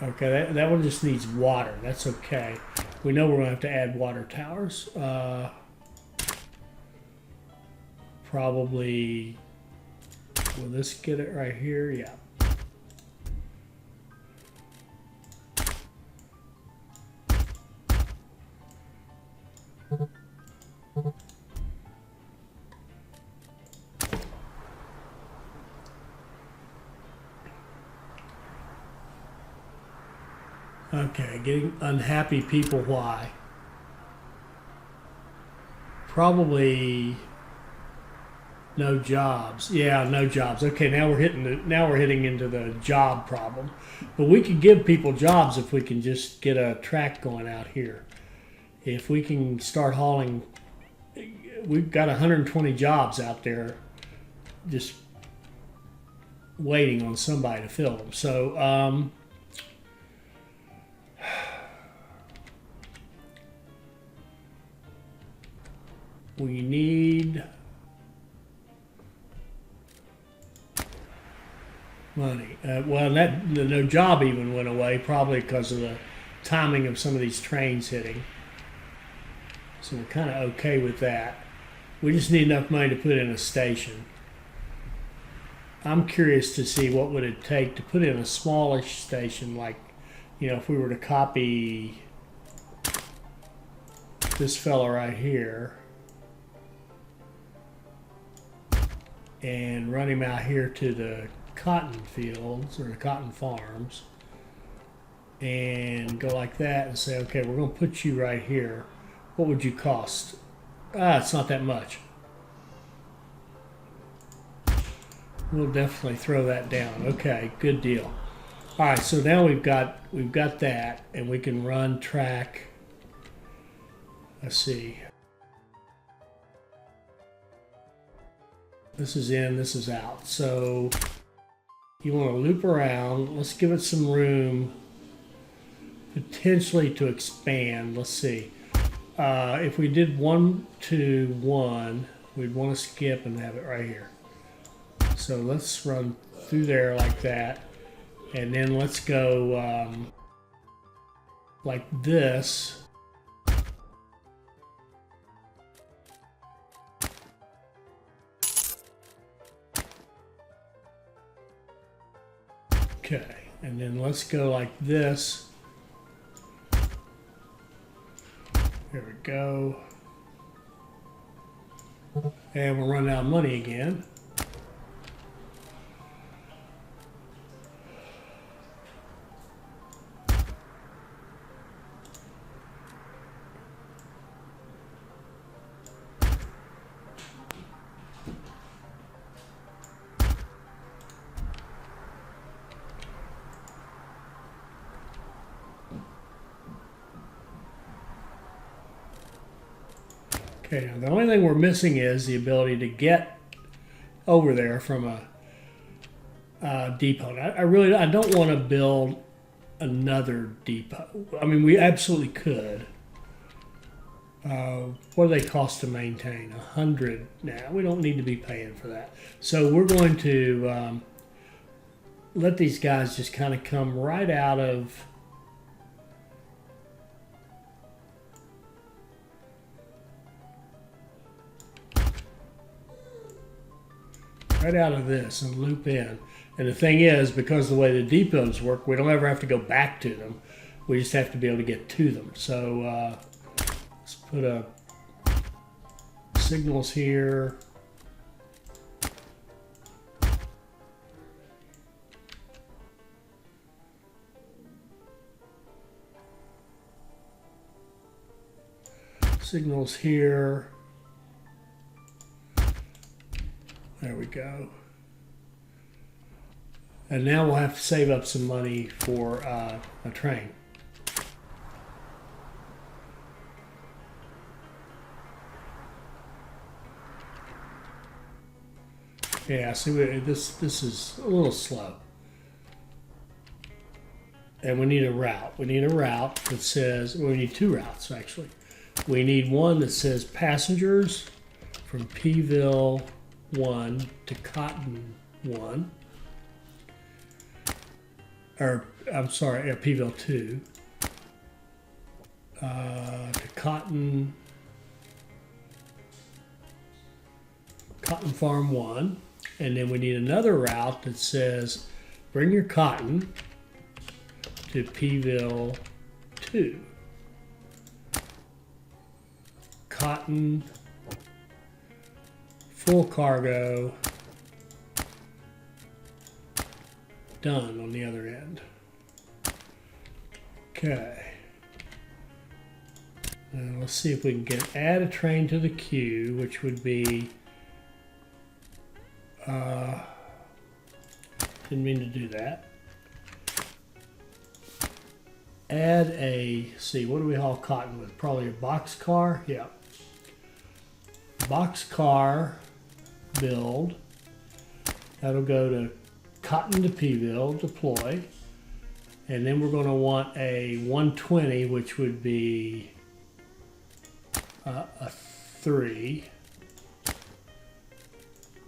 Okay, that one just needs water. That's okay. We know we're going to have to add water towers. Probably, will this get it right here? Yeah. Okay, getting unhappy people. Why? Probably no jobs. Yeah, no jobs. Okay, now we're hitting into the job problem. But we could give people jobs if we can just get a track going out here. If we can start hauling, we've got 120 jobs out there just waiting on somebody to fill them. So we need money. Well, the no job even went away, probably because of the timing of some of these trains hitting. So we're kind of okay with that. We just need enough money to put in a station. I'm curious to see what would it take to put in a smallish station, like, if we were to copy this fella right here and run him out here to the cotton fields or the cotton farms and go like that and say, okay, we're going to put you right here. What would you cost? It's not that much. We'll definitely throw that down. Okay, good deal. All right, so now we've got that, and we can run track. Let's see. This is in, this is out. So you want to loop around. Let's give it some room potentially to expand. Let's see. If we did 1, 2, 1, we'd want to skip and have it right here. So let's run through there like that. And then let's go like this. Okay, and then let's go like this. There we go. And we're running out of money again. Okay, now the only thing we're missing is the ability to get over there from a depot. I don't want to build another depot. I mean, we absolutely could. What do they cost to maintain? 100. Nah, we don't need to be paying for that. So we're going to let these guys just kind of come right out of this and loop in. And the thing is, because of the way the depots work, we don't ever have to go back to them. We just have to be able to get to them. So let's put a signals here. Signals here. There we go. And now we'll have to save up some money for a train. Yeah, see, this is a little slow. And we need a route. We need a route that says, well, we need two routes actually. We need one that says passengers from Pville 1 to Cotton 1. Or, I'm sorry, Pville 2. To Cotton Farm 1. And then we need another route that says bring your cotton to Pville 2. Cotton, full cargo, done on the other end. Okay. Now let's see if we can add a train to the queue, which would be, didn't mean to do that. Add a, see, what do we haul cotton with? Probably a box car? Yeah. Box car build. That'll go to Cotton to Pville, deploy. And then we're going to want a 120, which would be a 3.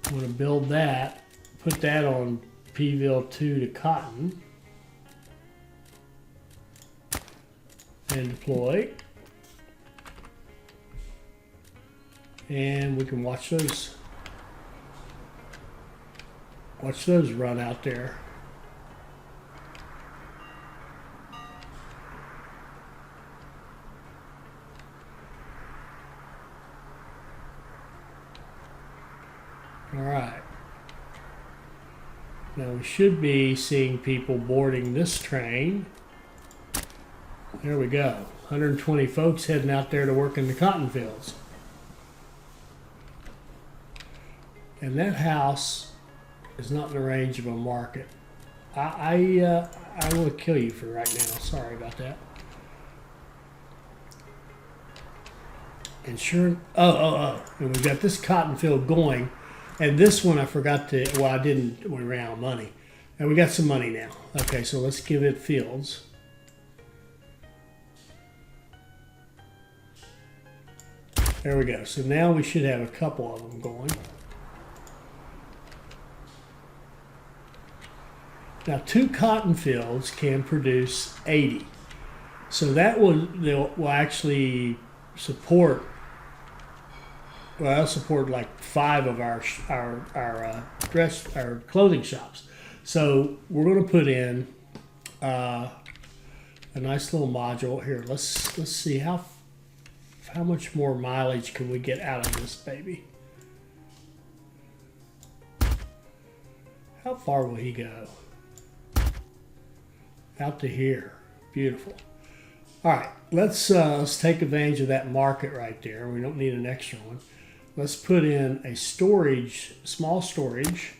I'm going to build that, put that on Pville 2 to Cotton. And deploy. And we can watch those run out there. All right. Now we should be seeing people boarding this train. There we go. 120 folks heading out there to work in the cotton fields. And that house is not in the range of a market. I will kill you for right now. Sorry about that. Insurance. Oh. And we've got this cotton field going. And this one I forgot to, well, I didn't, we ran out of money. And we got some money now. Okay, so let's give it fields. There we go. So now we should have a couple of them going. Now 2 cotton fields can produce 80. So that will actually support, well, I'll support like 5 of our clothing shops. So we're going to put in a nice little module here. Let's see how much more mileage can we get out of this baby. How far will he go? Out to here. Beautiful. All right, let's take advantage of that market right there. We don't need an extra one. Let's put in a storage, small storage.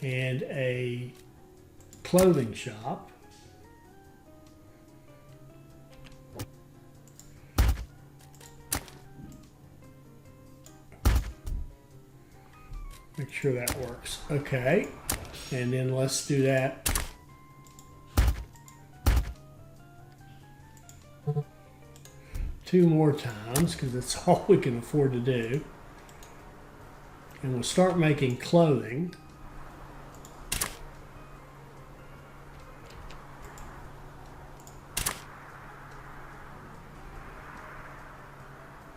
And a clothing shop. Make sure that works. Okay. And then let's do that. Two more times because that's all we can afford to do. And we'll start making clothing.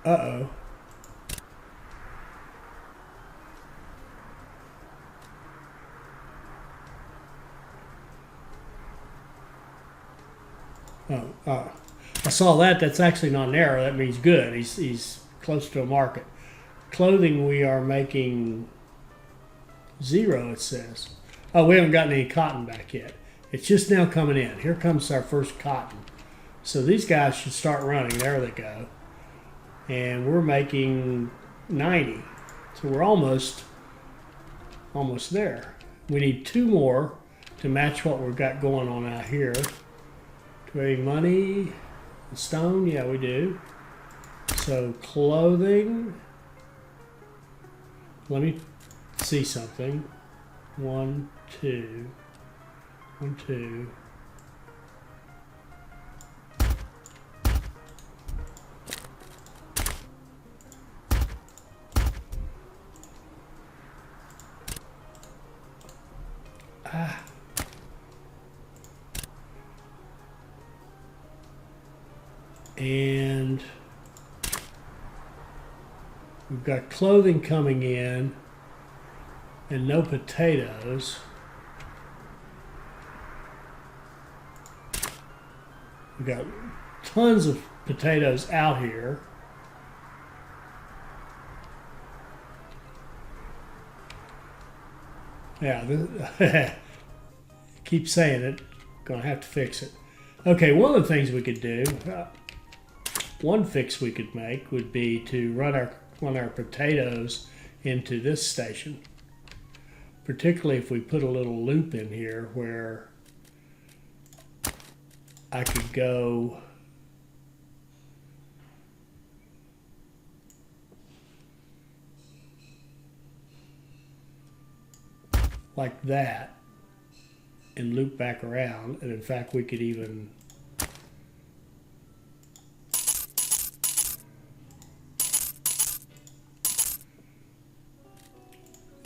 Uh-oh. I saw that. That's actually not an error. That means good. He's close to a market. Clothing, we are making 0, it says. Oh, we haven't gotten any cotton back yet. It's just now coming in. Here comes our first cotton. So these guys should start running. There they go. And we're making 90. So we're almost there. We need 2 more to match what we've got going on out here. Trading money, stone, yeah, we do. So clothing, let me see something. 1, 2, 1, 2. And we've got clothing coming in and no potatoes. We've got tons of potatoes out here. Yeah, keep saying it. Gonna have to fix it. Okay, one of the things we could do, one fix we could make would be to run our potatoes into this station. Particularly if we put a little loop in here where I could go like that and loop back around. And in fact, we could even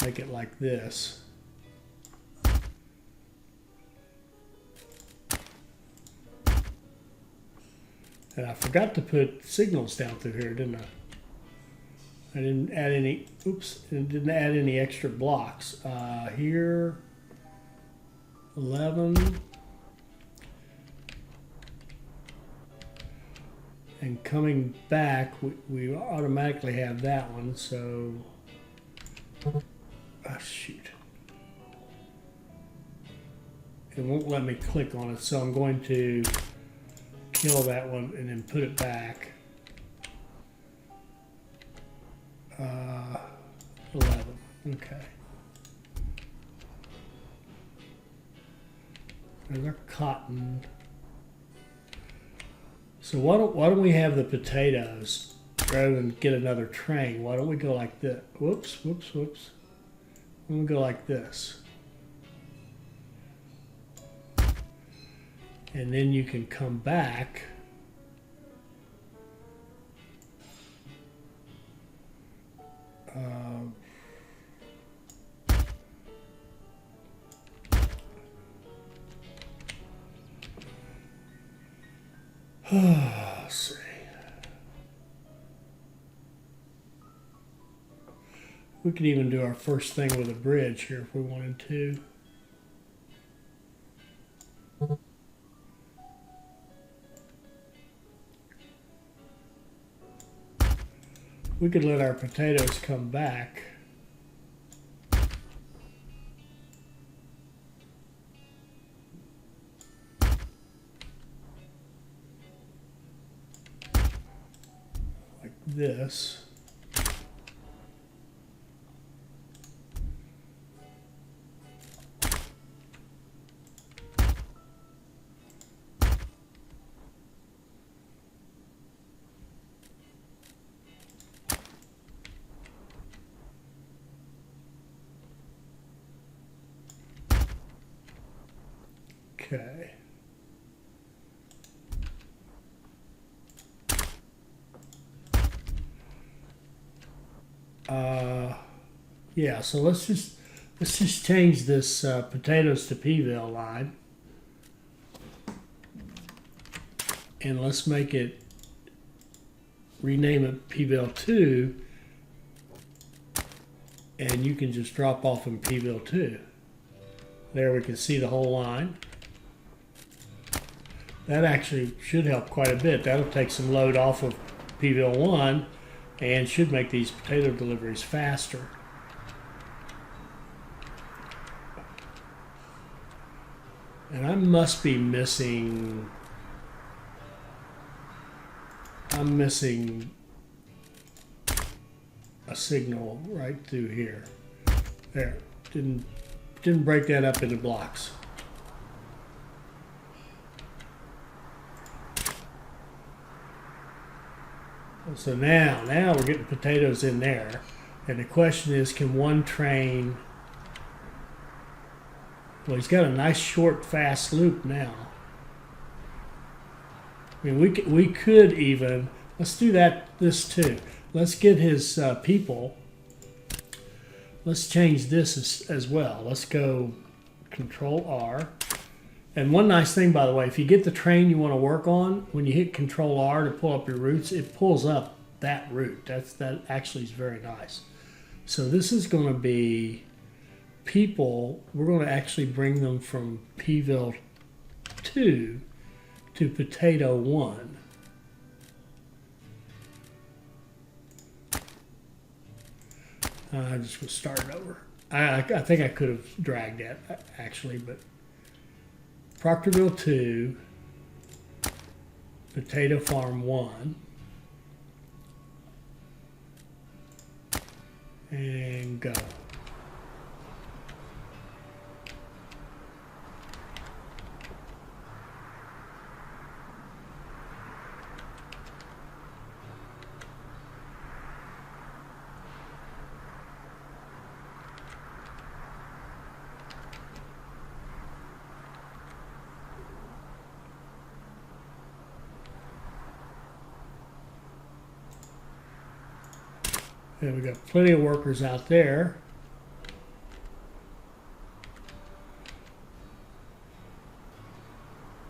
make it like this. And I forgot to put signals down through here, didn't I? I didn't add any, oops, it didn't add any extra blocks. Here, 11. And coming back, we automatically have that one, so, shoot. It won't let me click on it, so I'm going to kill that one and then put it back. 11, okay. There's our cotton. So why don't we have the potatoes rather than get another train? Why don't we go like this? Whoops. Why don't we go like this? And then you can come back. Let's see. We could even do our first thing with a bridge here if we wanted to. We could let our potatoes come back. Like this. Okay. Yeah, so let's just change this potatoes to Pville line. And let's make it, rename it Pville 2. And you can just drop off in Pville 2. There we can see the whole line. That actually should help quite a bit. That'll take some load off of Pville 1 and should make these potato deliveries faster. And I must be missing... I'm missing a signal right through here. There. Didn't break that up into blocks. So now we're getting potatoes in there. And the question is, can one train... Well, he's got a nice short fast loop now. I mean, we could even, let's do this too. Let's get his people. Let's change this as well. Let's go Control R. And one nice thing, by the way, if you get the train you want to work on, when you hit Control R to pull up your routes, it pulls up that route. That actually is very nice. So this is going to be people. We're going to actually bring them from Pville 2 to Potato 1. I'm just going to start it over. I think I could have dragged that, actually, but Proctorville 2, Potato Farm 1, and go. And we got plenty of workers out there.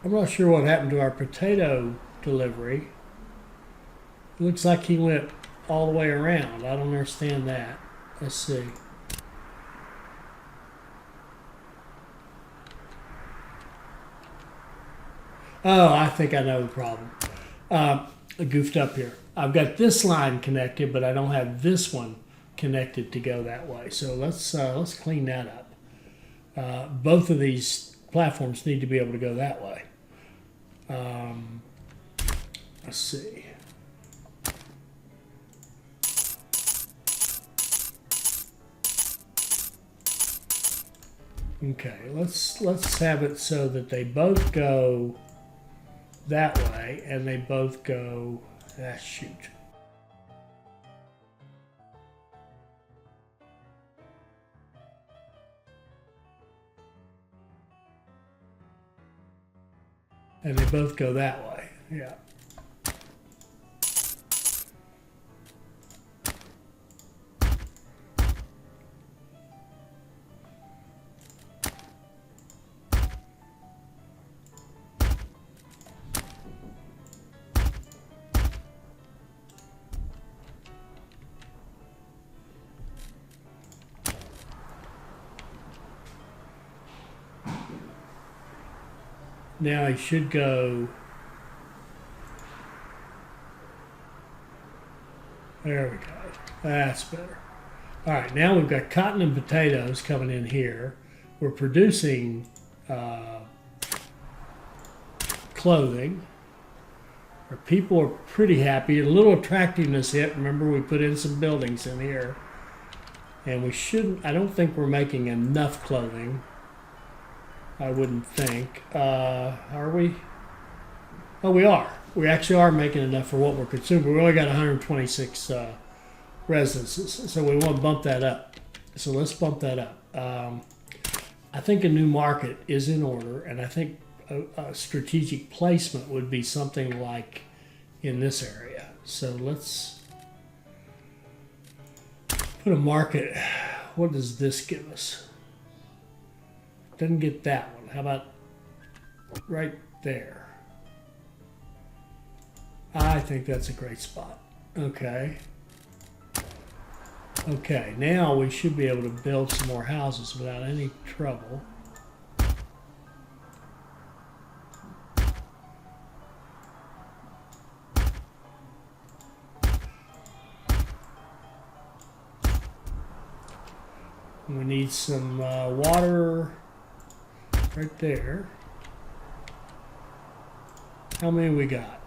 I'm not sure what happened to our potato delivery. It looks like he went all the way around. I don't understand that. Let's see. Oh, I think I know the problem. I goofed up here. I've got this line connected, but I don't have this one connected to go that way. So let's clean that up. Both of these platforms need to be able to go that way. Let's see. Okay, let's have it so that they both go that way, and they both go. Shoot. And they both go that way. Yeah. Now he should go. There we go. That's better. All right, now we've got cotton and potatoes coming in here. We're producing clothing. Our people are pretty happy. A little attractiveness hit. Remember, we put in some buildings in here. And we shouldn't, I don't think we're making enough clothing. I wouldn't think. Are we? Oh, we are. We actually are making enough for what we're consuming. We only got 126 residences, so we want to bump that up. So let's bump that up. I think a new market is in order, and I think a strategic placement would be something like in this area. So let's put a market. What does this give us? Doesn't get that one. How about right there? I think that's a great spot. Okay. Okay, now we should be able to build some more houses without any trouble. We need some water right there. How many we got?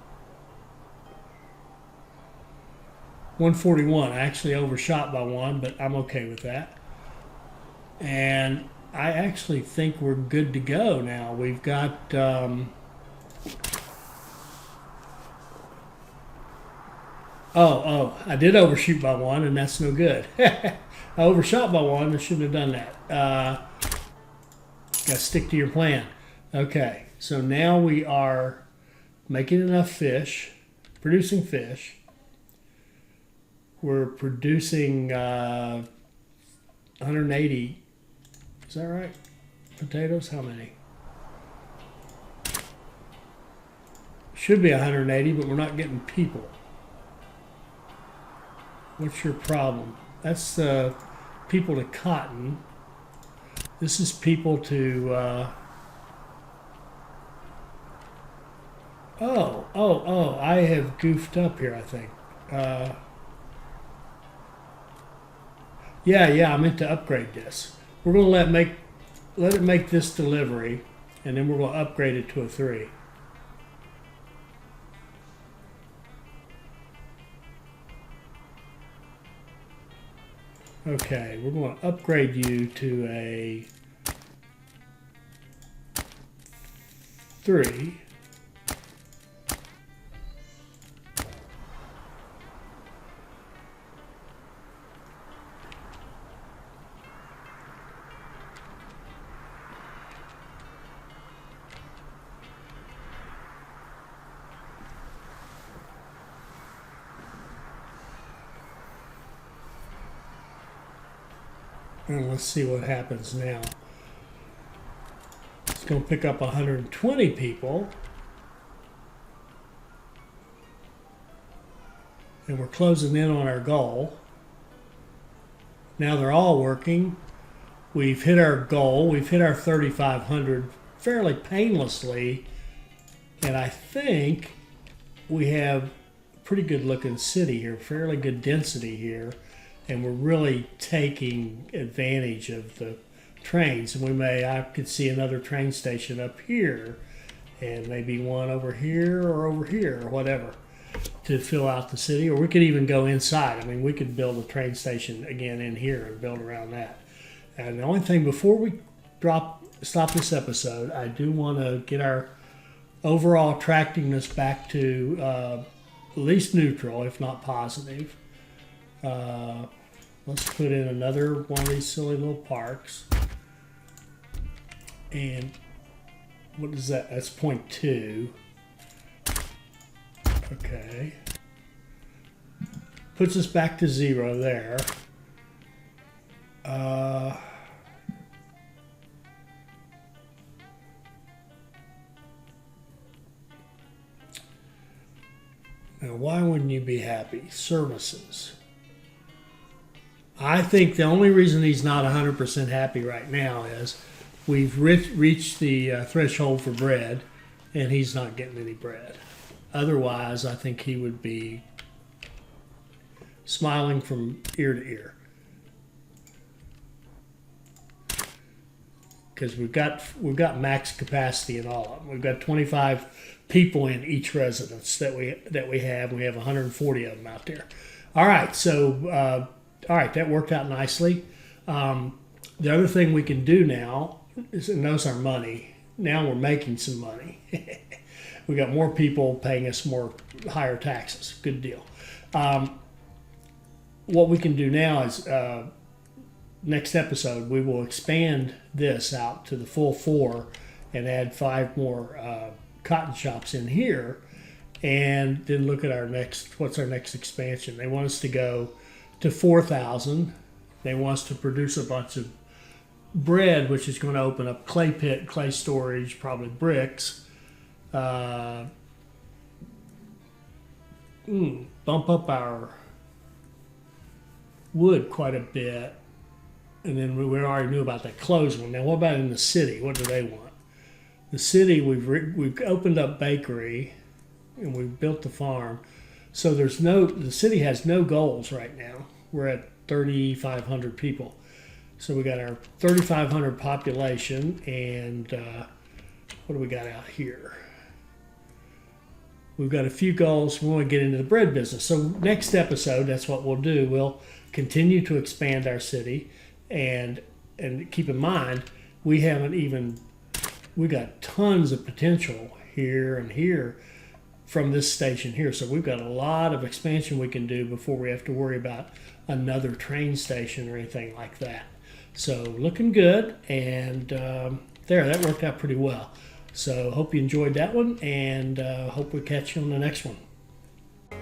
141. I actually overshot by one, but I'm okay with that. And I actually think we're good to go now. We've got I did overshoot by one, and that's no good. I overshot by one. I shouldn't have done that. Got to stick to your plan. Okay, so now we are making enough fish, producing fish. We're producing 180. Is that right? Potatoes, how many? Should be 180, but we're not getting people. What's your problem? That's people to cotton. This is people to... I have goofed up here, I think. Yeah, I meant to upgrade this. We're going to let it make this delivery, and then we're going to upgrade it to a 3. Okay, we're going to upgrade you to a 3. And let's see what happens now. It's going to pick up 120 people. And we're closing in on our goal. Now they're all working. We've hit our goal. We've hit our 3,500 fairly painlessly. And I think we have a pretty good looking city here, fairly good density here. And we're really taking advantage of the trains. And I could see another train station up here, and maybe one over here or whatever, to fill out the city. Or we could even go inside. I mean, we could build a train station again in here and build around that. And the only thing before we stop this episode, I do want to get our overall attractiveness back to at least neutral, if not positive. Let's put in another one of these silly little parks. And what is that? That's 0.2. Okay. Puts us back to 0 there. Now, why wouldn't you be happy? Services. I think the only reason he's not 100% happy right now is we've reached the threshold for bread, and he's not getting any bread. Otherwise, I think he would be smiling from ear to ear. Because we've got max capacity in all of them. We've got 25 people in each residence that we have. We have 140 of them out there. All right, so that worked out nicely. The other thing we can do now is, notice our money. Now we're making some money. We got more people paying us more higher taxes. Good deal. What we can do now is next episode we will expand this out to the full 4 and add 5 more cotton shops in here, and then look at what's our next expansion. They want us to go to 4,000. They want us to produce a bunch of bread, which is going to open up clay pit, clay storage, probably bricks. Bump up our wood quite a bit. And then we already knew about that closed one. Now, what about in the city? What do they want? The city, we've opened up bakery, and we've built the farm. So the city has no goals right now. We're at 3,500 people. So we got our 3,500 population, and what do we got out here? We've got a few goals. We want to get into the bread business. So next episode, that's what we'll do. We'll continue to expand our city, and keep in mind, we got tons of potential here and here from this station here. So we've got a lot of expansion we can do before we have to worry about another train station or anything like that. So looking good, and that worked out pretty well. So hope you enjoyed that one, and hope we catch you on the next one.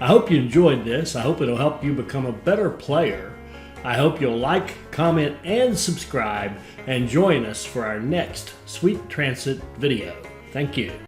I hope you enjoyed this. I hope it'll help you become a better player. I hope you'll like, comment, and subscribe, and join us for our next Sweet Transit video. Thank you.